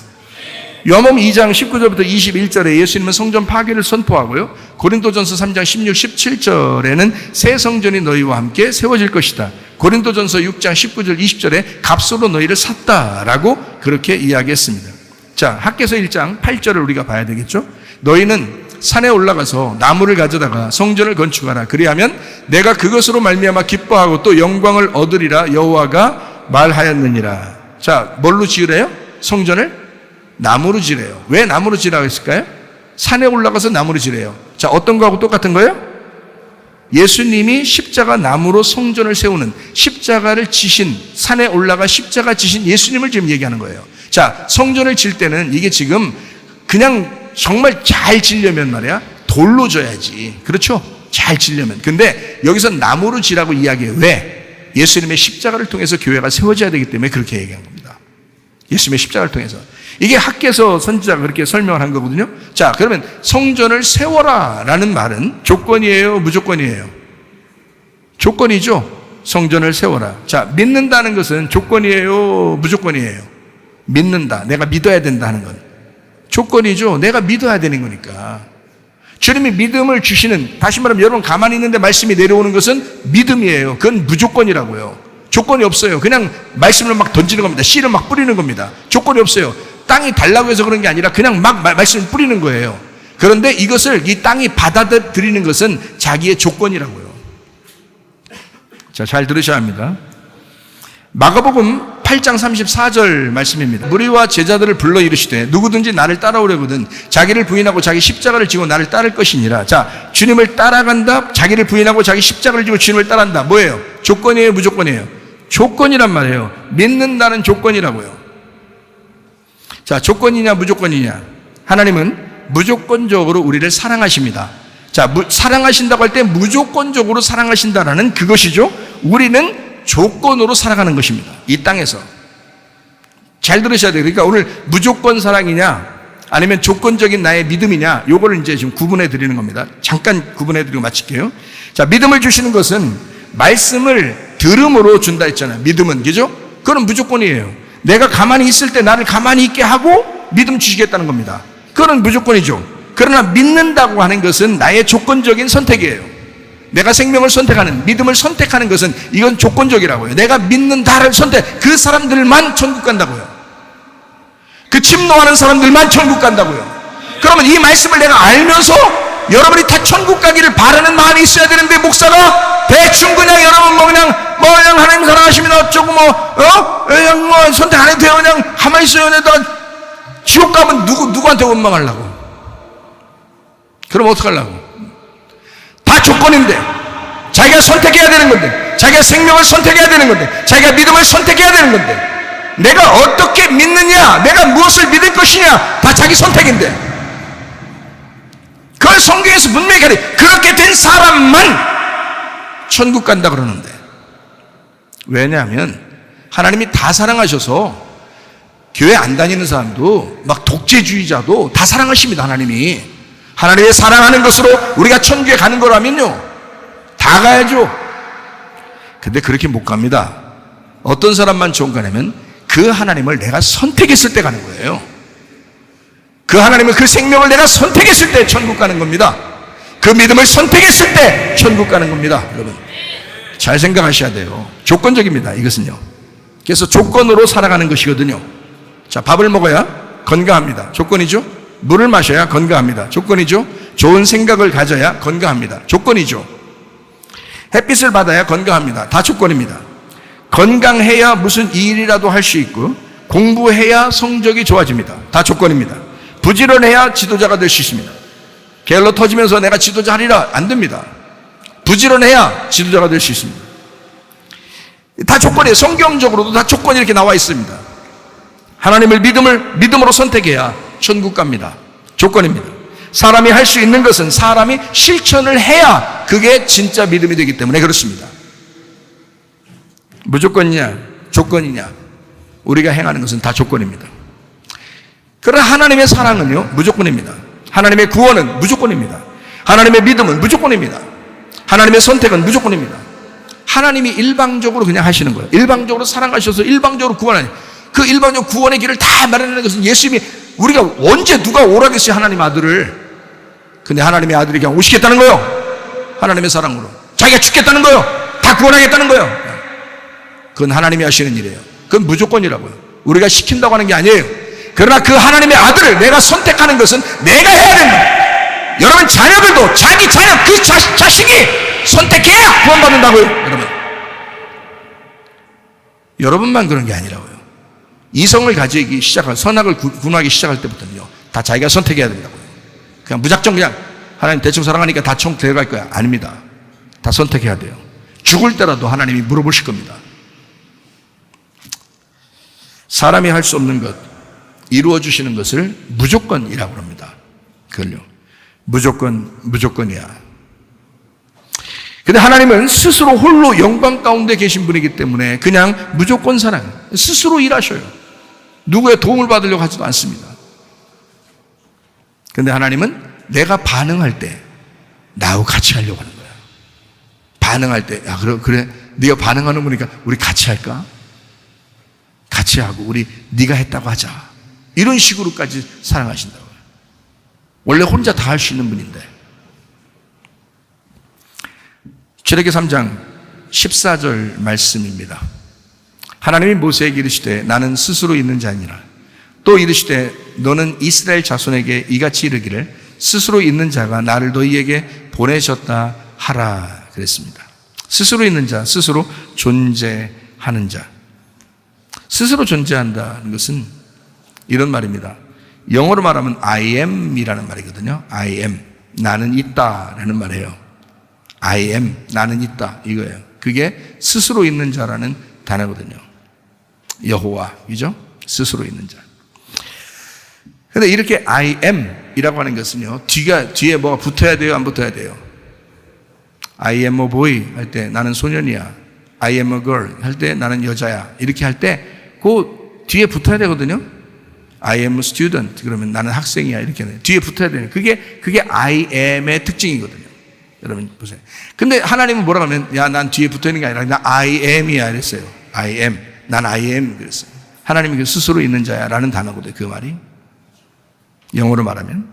Speaker 1: 요한복음 2장 19절부터 21절에 예수님은 성전 파괴를 선포하고요, 고린도전서 3장 16, 17절에는 새 성전이 너희와 함께 세워질 것이다. 고린도전서 6장 19절 20절에 값으로 너희를 샀다라고 그렇게 이야기했습니다. 자, 학개서 1장 8절을 우리가 봐야 되겠죠. 너희는 산에 올라가서 나무를 가져다가 성전을 건축하라. 그리하면 내가 그것으로 말미암아 기뻐하고 또 영광을 얻으리라 여호와가 말하였느니라. 자, 뭘로 지으래요? 성전을 나무로 지으래요. 왜 나무로 지으라고 했을까요? 산에 올라가서 나무로 지으래요. 자, 어떤 거하고 똑같은 거예요? 예수님이 십자가 나무로 성전을 세우는, 십자가를 지신, 산에 올라가 십자가 지신 예수님을 지금 얘기하는 거예요. 자, 성전을 질 때는 이게 지금 그냥 정말 잘 지려면 말이야, 돌로 져야지. 그렇죠? 잘 지려면. 근데 여기서 나무로 지라고 이야기해요. 왜? 예수님의 십자가를 통해서 교회가 세워져야 되기 때문에 그렇게 얘기한 겁니다. 예수님의 십자가를 통해서. 이게 학개서 선지자가 그렇게 설명을 한 거거든요. 자, 그러면 성전을 세워라 라는 말은 조건이에요? 무조건이에요? 조건이죠. 성전을 세워라. 자, 믿는다는 것은 조건이에요? 무조건이에요? 믿는다. 내가 믿어야 된다 하는 건 조건이죠. 내가 믿어야 되는 거니까. 주님이 믿음을 주시는, 다시 말하면 여러분 가만히 있는데 말씀이 내려오는 것은 믿음이에요. 그건 무조건이라고요. 조건이 없어요. 그냥 말씀을 막 던지는 겁니다. 씨를 막 뿌리는 겁니다. 조건이 없어요. 땅이 달라고 해서 그런 게 아니라 그냥 막 말씀을 뿌리는 거예요. 그런데 이것을 이 땅이 받아들이는 것은 자기의 조건이라고요. 자, 잘 들으셔야 합니다. 마가복음 8장 34절 말씀입니다. 무리와 제자들을 불러 이르시되 누구든지 나를 따라오려거든 자기를 부인하고 자기 십자가를 지고 나를 따를 것이니라. 자, 주님을 따라간다, 자기를 부인하고 자기 십자가를 지고 주님을 따라간다. 뭐예요? 조건이에요? 무조건이에요? 조건이란 말이에요. 믿는다는 조건이라고요. 자, 조건이냐 무조건이냐? 하나님은 무조건적으로 우리를 사랑하십니다. 자, 사랑하신다고 할 때 무조건적으로 사랑하신다라는 그것이죠. 우리는 조건으로 살아가는 것입니다. 이 땅에서. 잘 들으셔야 돼요. 그러니까 오늘 무조건 사랑이냐 아니면 조건적인 나의 믿음이냐, 요거를 이제 지금 구분해 드리는 겁니다. 잠깐 구분해 드리고 마칠게요. 자, 믿음을 주시는 것은 말씀을 들음으로 준다 했잖아요. 믿음은, 그죠? 그건 무조건이에요. 내가 가만히 있을 때 나를 가만히 있게 하고 믿음 주시겠다는 겁니다. 그건 무조건이죠. 그러나 믿는다고 하는 것은 나의 조건적인 선택이에요. 내가 생명을 선택하는, 믿음을 선택하는 것은 이건 조건적이라고요. 내가 믿는다를 선택, 그 사람들만 천국 간다고요. 그 침노하는 사람들만 천국 간다고요. 그러면 이 말씀을 내가 알면서 여러분이 다 천국 가기를 바라는 마음이 있어야 되는데, 목사가 대충 그냥 여러분 그냥 하나님 사랑하시면 어쩌고 그냥 선택 안 해도 돼요, 그냥 가만히 있어요, 내가 지옥 가면 누구한테 원망하려고? 그럼 어떡하려고? 다 조건인데, 자기가 선택해야 되는 건데, 자기가 생명을 선택해야 되는 건데, 자기가 믿음을 선택해야 되는 건데, 내가 어떻게 믿느냐, 내가 무엇을 믿을 것이냐, 다 자기 선택인데, 그걸 성경에서 분명히 가르쳐. 그렇게 된 사람만 천국 간다 그러는데, 왜냐하면 하나님이 다 사랑하셔서 교회 안 다니는 사람도 막 독재주의자도 다 사랑하십니다. 하나님이 하나님의 사랑하는 것으로 우리가 천국에 가는 거라면요, 다 가야죠. 근데 그렇게 못 갑니다. 어떤 사람만 천국 가냐면 그 하나님을 내가 선택했을 때 가는 거예요. 그 하나님을, 그 생명을 내가 선택했을 때 천국 가는 겁니다. 그 믿음을 선택했을 때 천국 가는 겁니다. 여러분 잘 생각하셔야 돼요. 조건적입니다, 이것은요. 그래서 조건으로 살아가는 것이거든요. 자, 밥을 먹어야 건강합니다. 조건이죠. 물을 마셔야 건강합니다. 조건이죠. 좋은 생각을 가져야 건강합니다. 조건이죠. 햇빛을 받아야 건강합니다. 다 조건입니다. 건강해야 무슨 일이라도 할 수 있고, 공부해야 성적이 좋아집니다. 다 조건입니다. 부지런해야 지도자가 될 수 있습니다. 게을러 터지면서 내가 지도자 하리라, 안 됩니다. 부지런해야 지도자가 될 수 있습니다. 다 조건이에요. 성경적으로도 다 조건이 이렇게 나와 있습니다. 하나님을 믿음으로 선택해야 천국 갑니다. 조건입니다. 사람이 할 수 있는 것은 사람이 실천을 해야 그게 진짜 믿음이 되기 때문에 그렇습니다. 무조건이냐 조건이냐, 우리가 행하는 것은 다 조건입니다. 그러나 하나님의 사랑은요, 무조건입니다. 하나님의 구원은 무조건입니다. 하나님의 믿음은 무조건입니다. 하나님의 선택은 무조건입니다. 하나님이 일방적으로 그냥 하시는 거예요. 일방적으로 사랑하셔서 일방적으로 구원하는, 그 일방적 구원의 길을 다 마련하는 것은 예수님이, 우리가 언제 누가 오라겠어요, 하나님 아들을. 근데 하나님의 아들이 그냥 오시겠다는 거예요. 하나님의 사랑으로 자기가 죽겠다는 거예요. 다 구원하겠다는 거예요. 그건 하나님이 하시는 일이에요. 그건 무조건이라고요. 우리가 시킨다고 하는 게 아니에요. 그러나 그 하나님의 아들을 내가 선택하는 것은 내가 해야 된다. 여러분 자녀들도 자기 자녀, 그 자식이 선택해야 구원받는다고요. 여러분만 그런 게 아니라고요. 이성을 가지기 시작할, 선악을 구분하기 시작할 때부터는요, 다 자기가 선택해야 된다고요. 그냥 무작정 그냥 하나님 대충 사랑하니까 다 천국 데려갈 거야, 아닙니다. 다 선택해야 돼요. 죽을 때라도 하나님이 물어보실 겁니다. 사람이 할 수 없는 것, 이루어 주시는 것을 무조건이라고 합니다. 그걸요, 무조건이야. 근데 하나님은 스스로 홀로 영광 가운데 계신 분이기 때문에 그냥 무조건 사랑, 스스로 일하셔요. 누구의 도움을 받으려고 하지도 않습니다. 근데 하나님은 내가 반응할 때 나하고 같이 하려고 하는 거야. 반응할 때, 야, 그래, 네가 반응하는 거니까 우리 같이 할까? 같이 하고 우리 네가 했다고 하자. 이런 식으로까지 사랑하신다고요. 원래 혼자 다 할 수 있는 분인데. 출애굽기 3장 14절 말씀입니다. 하나님이 모세에게 이르시되 나는 스스로 있는 자니라. 또 이르시되 너는 이스라엘 자손에게 이같이 이르기를 스스로 있는 자가 나를 너희에게 보내셨다 하라 그랬습니다. 스스로 있는 자, 스스로 존재하는 자. 스스로 존재한다는 것은 이런 말입니다. 영어로 말하면 I am 이라는 말이거든요. I am, 나는 있다라는 말이에요. I am, 나는 있다, 이거예요. 그게 스스로 있는 자라는 단어거든요. 여호와, 그죠? 스스로 있는 자. 근데 이렇게 I am 이라고 하는 것은요, 뒤에 뭐가 붙어야 돼요, 안 붙어야 돼요? I am a boy 할 때 나는 소년이야. I am a girl 할 때 나는 여자야. 이렇게 할 때 그 뒤에 붙어야 되거든요. I am a student 그러면 나는 학생이야. 이렇게 뒤에 붙어야 돼요. 그게 I am의 특징이거든요. 여러분 보세요. 근데 하나님은 뭐라고 하면, 야, 난 뒤에 붙어 있는 게 아니라 나 I am이야 이랬어요. I am, 난 I am 그랬어요. 하나님이 스스로 있는 자야 라는 단어거든요. 그 말이 영어로 말하면.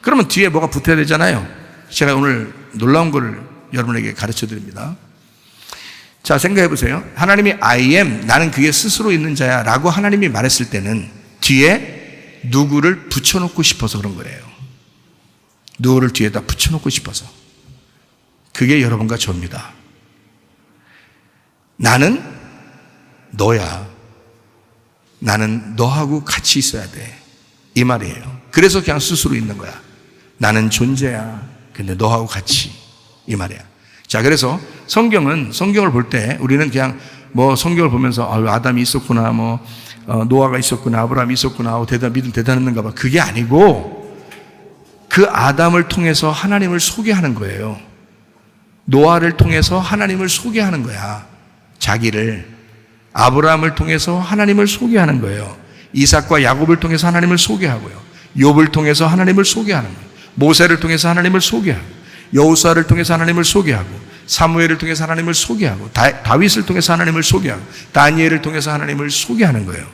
Speaker 1: 그러면 뒤에 뭐가 붙어야 되잖아요. 제가 오늘 놀라운 거를 여러분에게 가르쳐 드립니다. 자, 생각해 보세요. 하나님이 I am, 나는 그게 스스로 있는 자야 라고 하나님이 말했을 때는 뒤에 누구를 붙여놓고 싶어서 그런 거예요. 누구를 뒤에다 붙여놓고 싶어서. 그게 여러분과 저입니다. 나는 너야. 나는 너하고 같이 있어야 돼. 이 말이에요. 그래서 그냥 스스로 있는 거야. 나는 존재야. 근데 너하고 같이. 이 말이야. 자, 그래서 성경을 볼 때 우리는 그냥 뭐 성경을 보면서 아담이 있었구나, 노아가 있었구나, 아브라함이 있었구나, 믿음 대단했는가 봐. 그게 아니고 그 아담을 통해서 하나님을 소개하는 거예요. 노아를 통해서 하나님을 소개하는 거야. 자기를. 아브라함을 통해서 하나님을 소개하는 거예요. 이삭과 야곱을 통해서 하나님을 소개하고요. 욥을 통해서 하나님을 소개하는 거예요. 모세를 통해서 하나님을 소개하고, 여호수아를 통해서 하나님을 소개하고, 사무엘을 통해서 하나님을 소개하고, 다윗을 통해서 하나님을 소개하고, 다니엘을 통해서 하나님을 소개하는 거예요.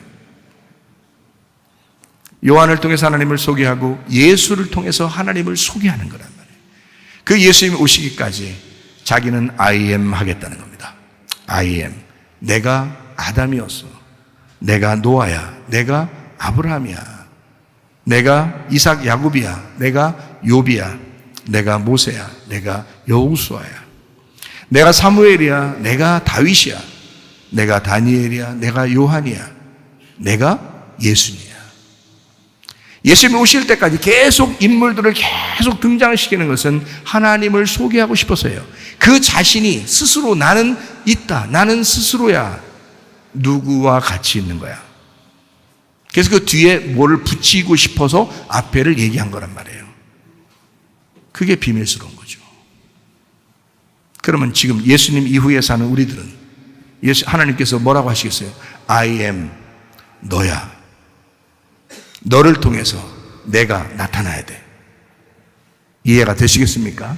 Speaker 1: 요한을 통해서 하나님을 소개하고, 예수를 통해서 하나님을 소개하는 거란 말이에요. 그 예수님이 오시기까지 자기는 I am 하겠다는 겁니다. I am. 내가 아담이었어. 내가 노아야. 내가 아브라함이야. 내가 이삭 야곱이야. 내가 욥이야. 내가 모세야. 내가 여호수아야. 내가 사무엘이야. 내가 다윗이야. 내가 다니엘이야. 내가 요한이야. 내가 예수님이야. 예수님이 오실 때까지 계속 인물들을 계속 등장시키는 것은 하나님을 소개하고 싶어서예요. 그 자신이 스스로 나는 있다. 나는 스스로야. 누구와 같이 있는 거야. 그래서 그 뒤에 뭐를 붙이고 싶어서 앞에를 얘기한 거란 말이에요. 그게 비밀스러운 거죠. 그러면 지금 예수님 이후에 사는 우리들은 하나님께서 뭐라고 하시겠어요? I am 너야. 너를 통해서 내가 나타나야 돼. 이해가 되시겠습니까?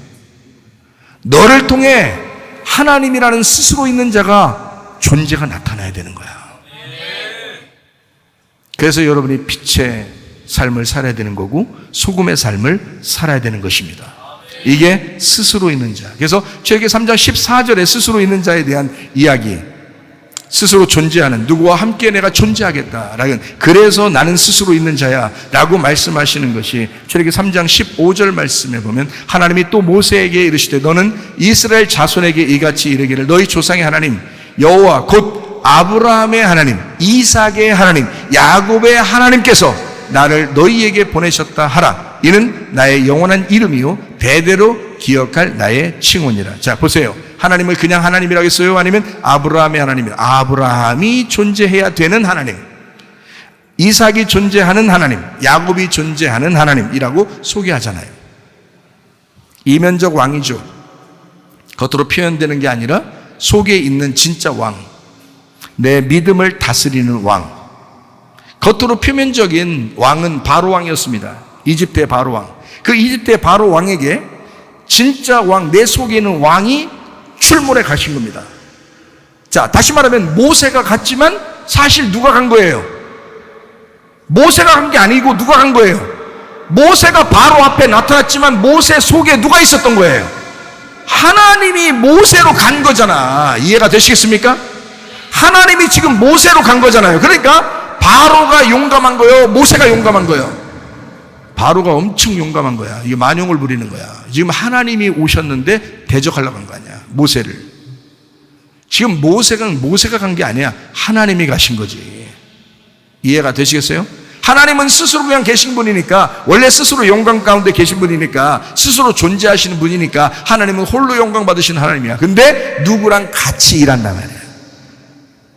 Speaker 1: 너를 통해 하나님이라는 스스로 있는 자가 존재가 나타나야 되는 거야. 그래서 여러분이 빛의 삶을 살아야 되는 거고 소금의 삶을 살아야 되는 것입니다. 이게 스스로 있는 자. 그래서 출애굽기 3장 14절에 스스로 있는 자에 대한 이야기, 스스로 존재하는, 누구와 함께 내가 존재하겠다라는, 그래서 나는 스스로 있는 자야 라고 말씀하시는 것이 출애굽기 3장 15절 말씀에 보면 하나님이 또 모세에게 이르시되 너는 이스라엘 자손에게 이같이 이르기를 너희 조상의 하나님 여호와 곧 아브라함의 하나님, 이삭의 하나님, 야곱의 하나님께서 나를 너희에게 보내셨다 하라. 이는 나의 영원한 이름이요 대대로 기억할 나의 칭호니라. 자, 보세요. 하나님을 그냥 하나님이라고 했어요? 아니면 아브라함의 하나님이라? 아브라함이 존재해야 되는 하나님, 이삭이 존재하는 하나님, 야곱이 존재하는 하나님이라고 소개하잖아요. 이면적 왕이죠. 겉으로 표현되는 게 아니라 속에 있는 진짜 왕, 내 믿음을 다스리는 왕. 겉으로 표면적인 왕은 바로 왕이었습니다. 이집트의 바로 왕. 그 이집트의 바로 왕에게 진짜 왕, 내 속에 있는 왕이 출몰해 가신 겁니다. 자, 다시 말하면 모세가 갔지만 사실 누가 간 거예요? 모세가 간 게 아니고 누가 간 거예요? 모세가 바로 앞에 나타났지만 모세 속에 누가 있었던 거예요? 하나님이 모세로 간 거잖아. 이해가 되시겠습니까? 하나님이 지금 모세로 간 거잖아요. 그러니까 바로가 용감한 거예요? 모세가 용감한 거예요? 바로가 엄청 용감한 거야. 이게 만용을 부리는 거야. 지금 하나님이 오셨는데 대적하려고 한 거 아니야, 모세를. 지금 모세가 간 게 아니야. 하나님이 가신 거지. 이해가 되시겠어요? 하나님은 스스로 그냥 계신 분이니까, 원래 스스로 영광 가운데 계신 분이니까, 스스로 존재하시는 분이니까 하나님은 홀로 영광 받으신 하나님이야. 근데 누구랑 같이 일한단 말이야.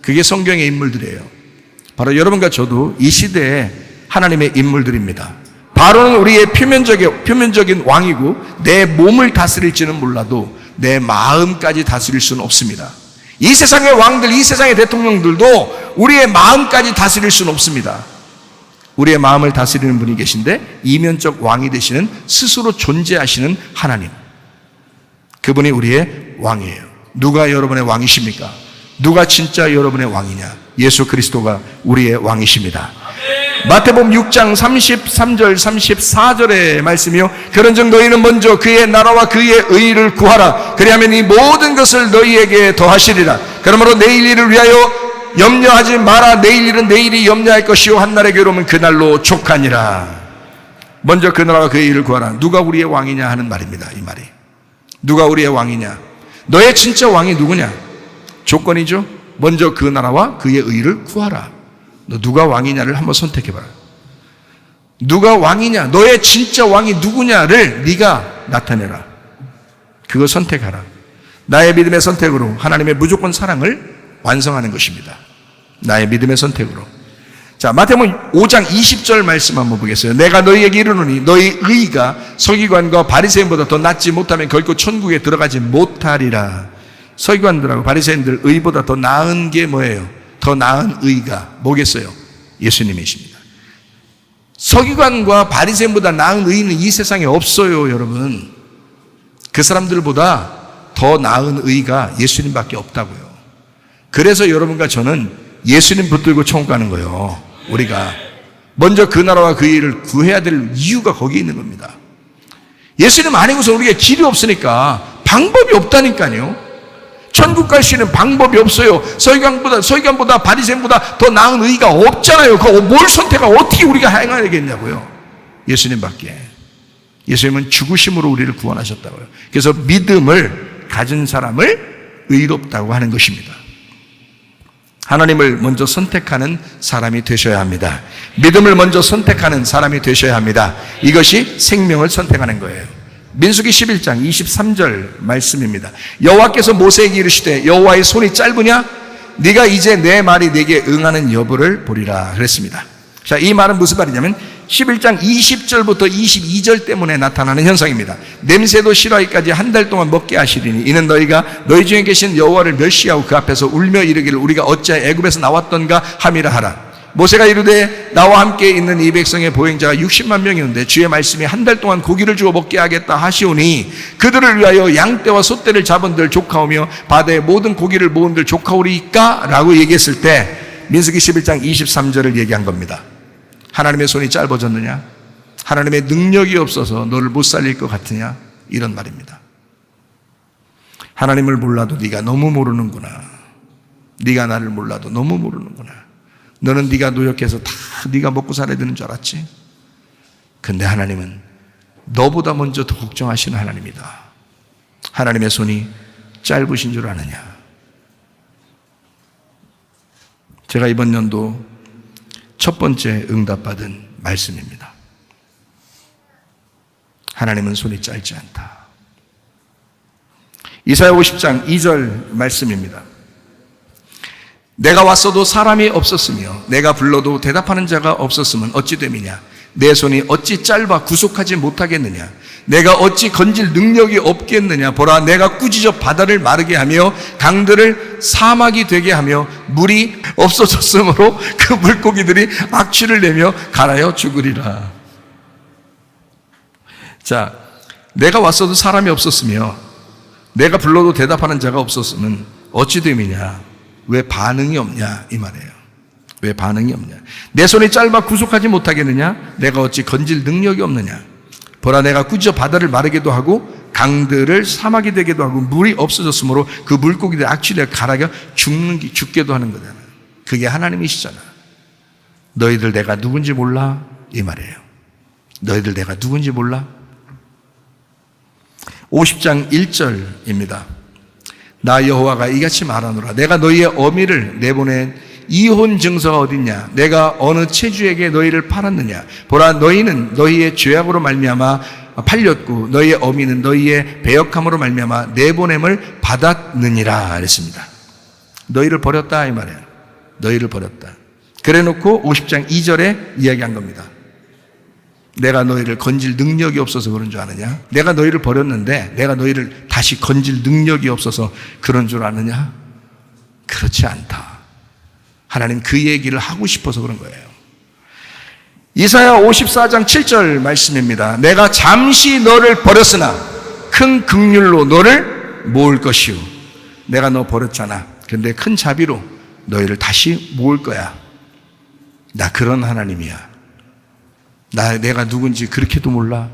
Speaker 1: 그게 성경의 인물들이에요. 바로 여러분과 저도 이 시대에 하나님의 인물들입니다. 바로는 우리의 표면적인 왕이고 내 몸을 다스릴지는 몰라도 내 마음까지 다스릴 수는 없습니다. 이 세상의 왕들, 이 세상의 대통령들도 우리의 마음까지 다스릴 수는 없습니다. 우리의 마음을 다스리는 분이 계신데 이면적 왕이 되시는, 스스로 존재하시는 하나님, 그분이 우리의 왕이에요. 누가 여러분의 왕이십니까? 누가 진짜 여러분의 왕이냐? 예수 그리스도가 우리의 왕이십니다. 마태복음 6장 33절 34절의 말씀이요, 그런즉 너희는 먼저 그의 나라와 그의 의를 구하라. 그리하면 이 모든 것을 너희에게 더하시리라. 그러므로 내일 일을 위하여 염려하지 마라. 내일 일은 내일이 염려할 것이요 한날의 괴로움은 그날로 족하니라. 먼저 그 나라와 그의 일을 구하라. 누가 우리의 왕이냐 하는 말입니다. 이 말이 누가 우리의 왕이냐, 너의 진짜 왕이 누구냐? 조건이죠. 먼저 그 나라와 그의 의를 구하라. 너 누가 왕이냐를 한번 선택해봐라. 누가 왕이냐, 너의 진짜 왕이 누구냐를 네가 나타내라. 그거 선택하라. 나의 믿음의 선택으로 하나님의 무조건 사랑을 완성하는 것입니다. 나의 믿음의 선택으로. 자, 마태복음 5장 20절 말씀 한번 보겠어요. 내가 너희에게 이르노니 너희 의가 서기관과 바리새인보다 더 낫지 못하면 결코 천국에 들어가지 못하리라. 서기관들하고 바리새인들 의보다 더 나은 게 뭐예요? 더 나은 의가 뭐겠어요? 예수님이십니다. 서기관과 바리새인보다 나은 의는 이 세상에 없어요, 여러분. 그 사람들보다 더 나은 의가 예수님밖에 없다고요. 그래서 여러분과 저는 예수님 붙들고 천국 가는 거예요. 우리가 먼저 그 나라와 그 일을 구해야 될 이유가 거기에 있는 겁니다. 예수님 아니고서 우리가 길이 없으니까, 방법이 없다니까요. 천국 갈 수 있는 방법이 없어요. 서기관보다 바리새인보다 더 나은 의가 없잖아요. 그거 뭘 선택하고 어떻게 우리가 행하겠냐고요. 예수님밖에. 예수님은 죽으심으로 우리를 구원하셨다고요. 그래서 믿음을 가진 사람을 의롭다고 하는 것입니다. 하나님을 먼저 선택하는 사람이 되셔야 합니다. 믿음을 먼저 선택하는 사람이 되셔야 합니다. 이것이 생명을 선택하는 거예요. 민수기 11장 23절 말씀입니다. 여호와께서 모세에게 이르시되 여호와의 손이 짧으냐? 네가 이제 내 말이 네게 응하는 여부를 보리라 그랬습니다. 자, 이 말은 무슨 말이냐면 11장 20절부터 22절 때문에 나타나는 현상입니다. 냄새도 싫어하기까지 한 달 동안 먹게 하시리니 이는 너희가 너희 중에 계신 여호와를 멸시하고 그 앞에서 울며 이르기를 우리가 어찌하여 애굽에서 나왔던가 함이라 하라. 모세가 이르되 나와 함께 있는 이 백성의 보행자가 60만 명이었는데 주의 말씀이 한 달 동안 고기를 주어 먹게 하겠다 하시오니 그들을 위하여 양떼와 소떼를 잡은들 조카오며 바다의 모든 고기를 모은들 조카오리까? 라고 얘기했을 때 민수기 11장 23절을 얘기한 겁니다. 하나님의 손이 짧아졌느냐? 하나님의 능력이 없어서 너를 못 살릴 것 같으냐? 이런 말입니다. 하나님을 몰라도 네가 너무 모르는구나. 네가 나를 몰라도 너무 모르는구나. 너는 네가 노력해서 다 네가 먹고 살아야 되는 줄 알았지? 근데 하나님은 너보다 먼저 더 걱정하시는 하나님이다. 하나님의 손이 짧으신 줄 아느냐? 제가 이번 연도 첫 번째 응답받은 말씀입니다. 하나님은 손이 짧지 않다. 이사야 50장 2절 말씀입니다. 내가 왔어도 사람이 없었으며 내가 불러도 대답하는 자가 없었으면 어찌 됨이냐? 내 손이 어찌 짧아 구속하지 못하겠느냐? 내가 어찌 건질 능력이 없겠느냐? 보라, 내가 꾸짖어 바다를 마르게 하며 강들을 사막이 되게 하며 물이 없어졌으므로 그 물고기들이 악취를 내며 갈아여 죽으리라. 자, 내가 왔어도 사람이 없었으며 내가 불러도 대답하는 자가 없었으면 어찌 됨이냐? 왜 반응이 없냐? 이 말이에요. 왜 반응이 없냐? 내 손이 짧아 구속하지 못하겠느냐? 내가 어찌 건질 능력이 없느냐? 보라, 내가 꾸짖어 바다를 마르게도 하고 강들을 사막이 되게도 하고 물이 없어졌으므로 그 물고기들 악취를 갈아겨 죽게도 하는 거잖아. 그게 하나님이시잖아. 너희들 내가 누군지 몰라? 이 말이에요. 너희들 내가 누군지 몰라? 50장 1절입니다. 나 여호와가 이같이 말하노라. 내가 너희의 어미를 내보낸 이혼 증서가 어딨냐? 내가 어느 체주에게 너희를 팔았느냐? 보라, 너희는 너희의 죄악으로 말미암아 팔렸고 너희의 어미는 너희의 배역함으로 말미암아 내보냄을 받았느니라 그랬습니다. 너희를 버렸다 이 말이에요. 너희를 버렸다. 그래놓고 50장 2절에 이야기한 겁니다. 내가 너희를 건질 능력이 없어서 그런 줄 아느냐? 내가 너희를 버렸는데 내가 너희를 다시 건질 능력이 없어서 그런 줄 아느냐? 그렇지 않다. 하나님 그 얘기를 하고 싶어서 그런 거예요. 이사야 54장 7절 말씀입니다. 내가 잠시 너를 버렸으나 큰 긍휼로 너를 모을 것이요. 내가 너 버렸잖아. 그런데 큰 자비로 너희를 다시 모을 거야. 나 그런 하나님이야. 내가 누군지 그렇게도 몰라.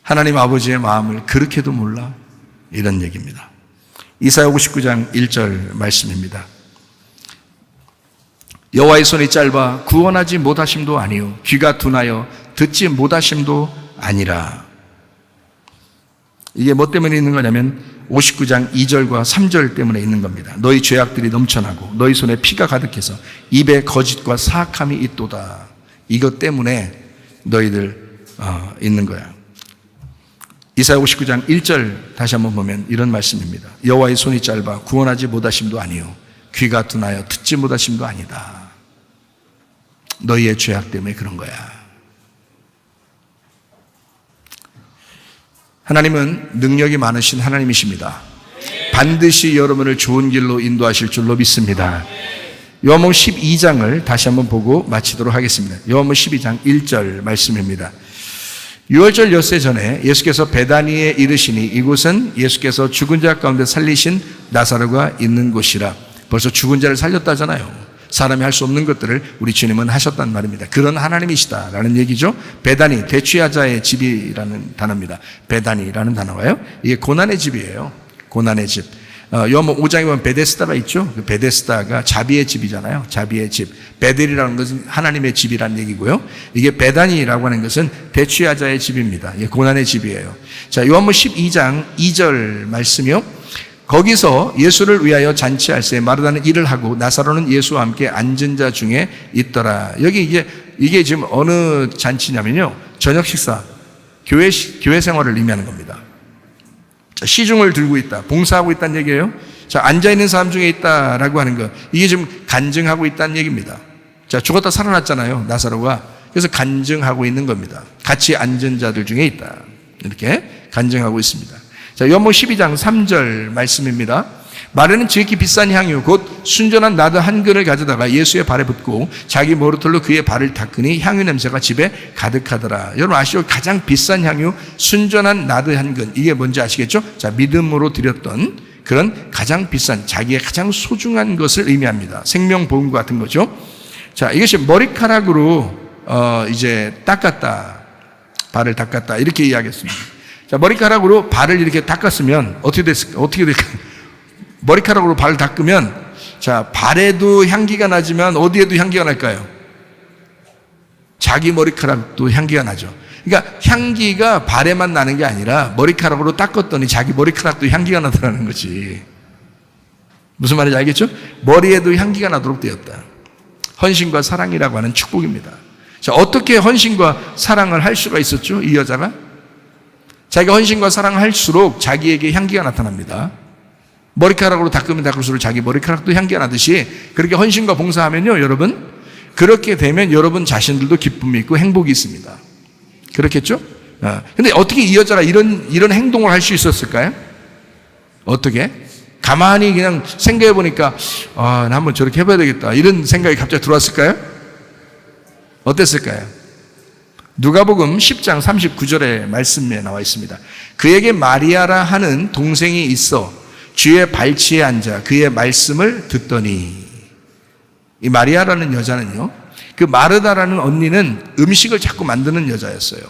Speaker 1: 하나님 아버지의 마음을 그렇게도 몰라. 이런 얘기입니다. 이사야 59장 1절 말씀입니다. 여호와의 손이 짧아 구원하지 못하심도 아니요 귀가 둔하여 듣지 못하심도 아니라. 이게 뭐 때문에 있는 거냐면 59장 2절과 3절 때문에 있는 겁니다. 너희 죄악들이 넘쳐나고 너희 손에 피가 가득해서 입에 거짓과 사악함이 있도다. 이것 때문에 너희들 있는 거야. 이사야 59장 1절 다시 한번 보면 이런 말씀입니다. 여호와의 손이 짧아 구원하지 못하심도 아니요 귀가 둔하여 듣지 못하심도 아니다. 너희의 죄악 때문에 그런 거야. 하나님은 능력이 많으신 하나님이십니다. 반드시 여러분을 좋은 길로 인도하실 줄로 믿습니다. 요한복음 12장을 다시 한번 보고 마치도록 하겠습니다. 요한복음 12장 1절 말씀입니다. 유월절 엿새 전에 예수께서 베다니에 이르시니 이곳은 예수께서 죽은 자 가운데 살리신 나사로가 있는 곳이라. 벌써 죽은 자를 살렸다잖아요. 사람이 할 수 없는 것들을 우리 주님은 하셨단 말입니다. 그런 하나님이시다라는 얘기죠. 베다니, 대취하자의 집이라는 단어입니다. 베다니라는 단어가요. 이게 고난의 집이에요. 고난의 집. 요한복음 5장에 보면 베데스다가 있죠. 그 베데스다가 자비의 집이잖아요. 자비의 집. 베델이라는 것은 하나님의 집이라는 얘기고요. 이게 베다니라고 하는 것은 대취하자의 집입니다. 이게 고난의 집이에요. 자, 요한복음 12장 2절 말씀이요. 거기서 예수를 위하여 잔치할세 마르다는 일을 하고 나사로는 예수와 함께 앉은 자 중에 있더라. 여기 이게 지금 어느 잔치냐면요. 저녁 식사, 교회 생활을 의미하는 겁니다. 자, 시중을 들고 있다. 봉사하고 있다는 얘기예요. 자, 앉아있는 사람 중에 있다라고 하는 거. 이게 지금 간증하고 있다는 얘기입니다. 자, 죽었다 살아났잖아요. 나사로가. 그래서 간증하고 있는 겁니다. 같이 앉은 자들 중에 있다. 이렇게 간증하고 있습니다. 자, 요한복음 12장 3절 말씀입니다. 마르는 지극히 비싼 향유 곧 순전한 나드 한 근을 가져다가 예수의 발에 붓고 자기 머리털로 그의 발을 닦으니 향유 냄새가 집에 가득하더라. 여러분 아시죠? 가장 비싼 향유 순전한 나드 한 근. 이게 뭔지 아시겠죠? 자, 믿음으로 드렸던 그런 가장 비싼 자기의 가장 소중한 것을 의미합니다. 생명보험과 같은 거죠. 자, 이것이 머리카락으로 이제 닦았다. 발을 닦았다. 이렇게 이야기했습니다. 자, 머리카락으로 발을 이렇게 닦았으면 어떻게 될까요? 머리카락으로 발을 닦으면, 자, 발에도 향기가 나지만 어디에도 향기가 날까요? 자기 머리카락도 향기가 나죠. 그러니까 향기가 발에만 나는 게 아니라 머리카락으로 닦았더니 자기 머리카락도 향기가 나더라는 거지. 무슨 말인지 알겠죠? 머리에도 향기가 나도록 되었다. 헌신과 사랑이라고 하는 축복입니다. 자, 어떻게 헌신과 사랑을 할 수가 있었죠? 이 여자가? 자기가 헌신과 사랑을 할수록 자기에게 향기가 나타납니다. 머리카락으로 닦으면 닦을수록 자기 머리카락도 향기가 나듯이 그렇게 헌신과 봉사하면요, 여러분, 그렇게 되면 여러분 자신들도 기쁨이 있고 행복이 있습니다. 그렇겠죠? 근데 어떻게 이 여자가 이런 행동을 할 수 있었을까요? 어떻게? 가만히 그냥 생각해 보니까, 나 한번 저렇게 해봐야 되겠다. 이런 생각이 갑자기 들어왔을까요? 어땠을까요? 누가복음 10장 39절의 말씀에 나와 있습니다. 그에게 마리아라 하는 동생이 있어 주의 발치에 앉아 그의 말씀을 듣더니. 이 마리아라는 여자는요, 그 마르다라는 언니는 음식을 자꾸 만드는 여자였어요.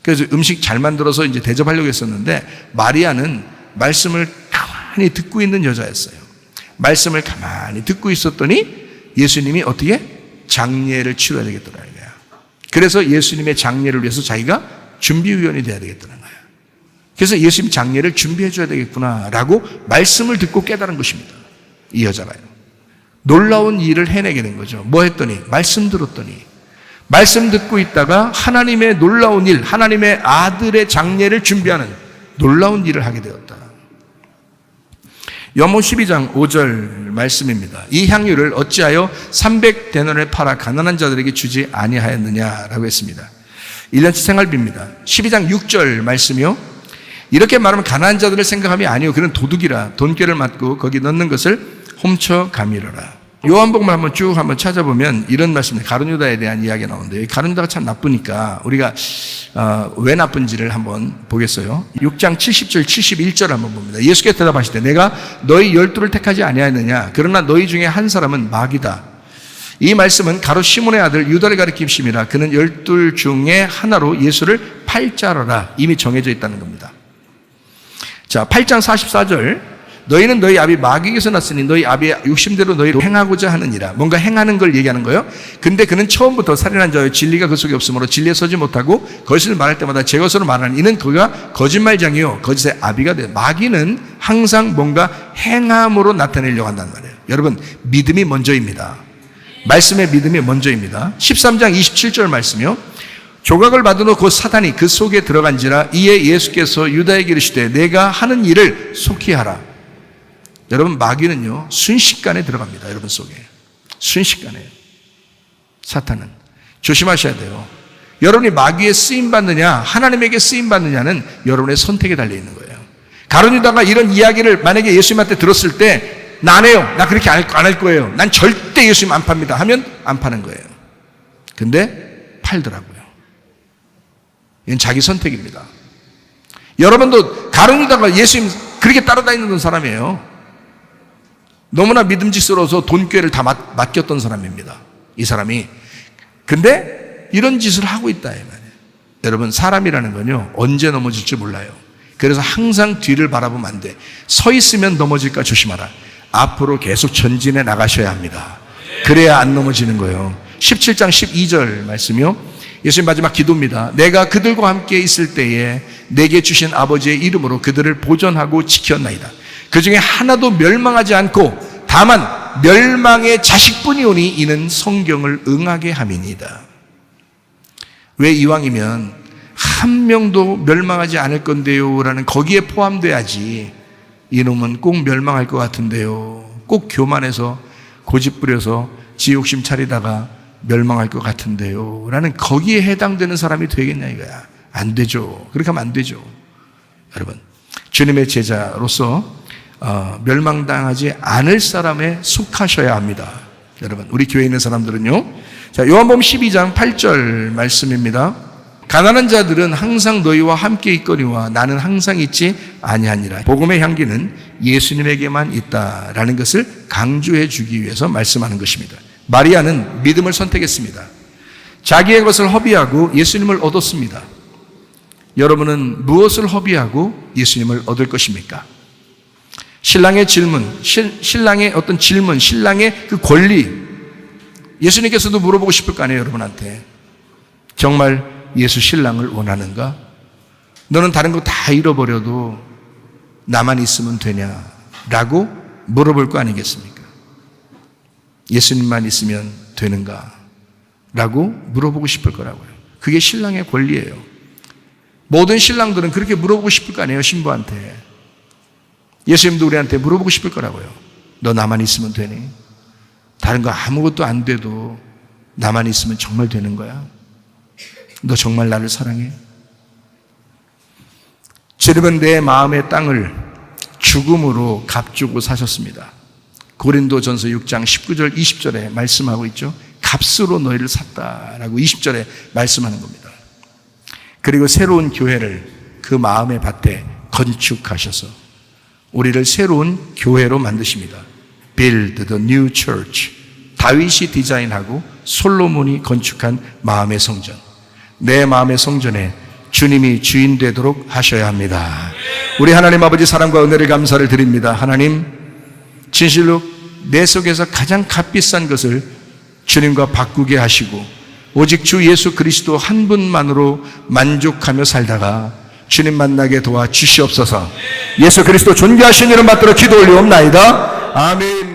Speaker 1: 그래서 음식 잘 만들어서 이제 대접하려고 했었는데 마리아는 말씀을 가만히 듣고 있는 여자였어요. 말씀을 가만히 듣고 있었더니 예수님이 어떻게? 장례를 치러야 되겠더라. 그래서 예수님의 장례를 위해서 자기가 준비위원이 돼야 되겠다는 거예요. 그래서 예수님 장례를 준비해 줘야 되겠구나라고 말씀을 듣고 깨달은 것입니다. 이 여자가요. 놀라운 일을 해내게 된 거죠. 뭐 했더니? 말씀 들었더니. 말씀 듣고 있다가 하나님의 놀라운 일, 하나님의 아들의 장례를 준비하는 놀라운 일을 하게 되었다. 요한복음 12장 5절 말씀입니다. 이 향유를 어찌하여 300데나리온에 팔아 가난한 자들에게 주지 아니하였느냐라고 했습니다. 1년치 생활비입니다. 12장 6절 말씀이요. 이렇게 말하면 가난한 자들을 생각함이 아니요 그는 도둑이라 돈꾀를 맞고 거기 넣는 것을 훔쳐가미러라. 요한복음을 한번 찾아보면 이런 말씀입니다. 가룟유다에 대한 이야기가 나오는데 가룟유다가 참 나쁘니까 우리가 왜 나쁜지를 한번 보겠어요. 6장 70절 71절 한번 봅니다. 예수께서 대답하시되 내가 너희 12를 택하지 아니하였느냐. 그러나 너희 중에 한 사람은 마귀다. 이 말씀은 가롯 시몬의 아들 유다를 가리킴심이라. 그는 12 중에 하나로 예수를 팔자로라 이미 정해져 있다는 겁니다. 자, 8장 44절. 너희는 너희 아비 마귀에게서 났으니 너희 아비의 욕심대로 너희로 행하고자 하느니라. 뭔가 행하는 걸 얘기하는 거예요. 근데 그는 처음부터 살인한 자여 진리가 그 속에 없으므로 진리에 서지 못하고 거짓을 말할 때마다 제 것으로 말하는 이는 그가 거짓말장이요 거짓의 아비가 돼. 마귀는 항상 뭔가 행함으로 나타내려고 한단 말이에요. 여러분, 믿음이 먼저입니다. 말씀의 믿음이 먼저입니다. 13장 27절 말씀이요. 조각을 받은 후 곧 사단이 그 속에 들어간지라. 이에 예수께서 유다에게 이르시되 내가 하는 일을 속히 하라. 여러분, 마귀는요 순식간에 들어갑니다. 여러분 속에 순식간에. 사탄은 조심하셔야 돼요. 여러분이 마귀에 쓰임받느냐 하나님에게 쓰임받느냐는 여러분의 선택에 달려있는 거예요. 가룟 유다가 이런 이야기를 만약에 예수님한테 들었을 때 나 안 해요, 나 그렇게 안 할 거예요, 난 절대 예수님 안 팝니다 하면 안 파는 거예요. 근데 팔더라고요. 이건 자기 선택입니다. 여러분도 가룟 유다가 예수님 그렇게 따라다니는 사람이에요. 너무나 믿음직스러워서 돈꾀를 다 맡겼던 사람입니다, 이 사람이. 근데 이런 짓을 하고 있다 이 말이에요. 여러분, 사람이라는 건요 언제 넘어질지 몰라요. 그래서 항상 뒤를 바라보면 안 돼. 서 있으면 넘어질까 조심하라. 앞으로 계속 전진해 나가셔야 합니다. 그래야 안 넘어지는 거예요. 17장 12절 말씀이요. 예수님 마지막 기도입니다. 내가 그들과 함께 있을 때에 내게 주신 아버지의 이름으로 그들을 보존하고 지켰나이다. 그 중에 하나도 멸망하지 않고 다만 멸망의 자식뿐이 오니 이는 성경을 응하게 함이니이다. 왜 이왕이면 한 명도 멸망하지 않을 건데요 라는 거기에 포함돼야지. 이놈은 꼭 멸망할 것 같은데요, 꼭 교만해서 고집부려서 지 욕심 차리다가 멸망할 것 같은데요 라는 거기에 해당되는 사람이 되겠냐 이거야. 안 되죠. 그렇게 하면 안 되죠. 여러분, 주님의 제자로서 멸망당하지 않을 사람에 속하셔야 합니다. 여러분, 우리 교회에 있는 사람들은요. 자, 요한복음 12장 8절 말씀입니다. 가난한 자들은 항상 너희와 함께 있거니와 나는 항상 있지 아니하니라. 복음의 향기는 예수님에게만 있다라는 것을 강조해 주기 위해서 말씀하는 것입니다. 마리아는 믿음을 선택했습니다. 자기의 것을 허비하고 예수님을 얻었습니다. 여러분은 무엇을 허비하고 예수님을 얻을 것입니까? 신랑의 질문, 신랑의 어떤 질문, 신랑의 그 권리, 예수님께서도 물어보고 싶을 거 아니에요, 여러분한테. 정말 예수 신랑을 원하는가? 너는 다른 거 다 잃어버려도 나만 있으면 되냐? 라고 물어볼 거 아니겠습니까? 예수님만 있으면 되는가? 라고 물어보고 싶을 거라고요. 그게 신랑의 권리예요. 모든 신랑들은 그렇게 물어보고 싶을 거 아니에요, 신부한테. 예수님도 우리한테 물어보고 싶을 거라고요. 너 나만 있으면 되니? 다른 거 아무것도 안 돼도 나만 있으면 정말 되는 거야? 너 정말 나를 사랑해? 주님은 내 마음의 땅을 죽음으로 값주고 사셨습니다. 고린도전서 6장 19절 20절에 말씀하고 있죠. 값으로 너희를 샀다라고 20절에 말씀하는 겁니다. 그리고 새로운 교회를 그 마음의 밭에 건축하셔서 우리를 새로운 교회로 만드십니다. Build the new church. 다윗이 디자인하고 솔로몬이 건축한 마음의 성전. 내 마음의 성전에 주님이 주인 되도록 하셔야 합니다. 우리 하나님 아버지 사랑과 은혜를 감사를 드립니다. 하나님, 진실로 내 속에서 가장 값비싼 것을 주님과 바꾸게 하시고 오직 주 예수 그리스도 한 분만으로 만족하며 살다가 주님 만나게 도와주시옵소서. 예수 그리스도 존귀하신 이름 받들어 기도 올리옵나이다. 아멘.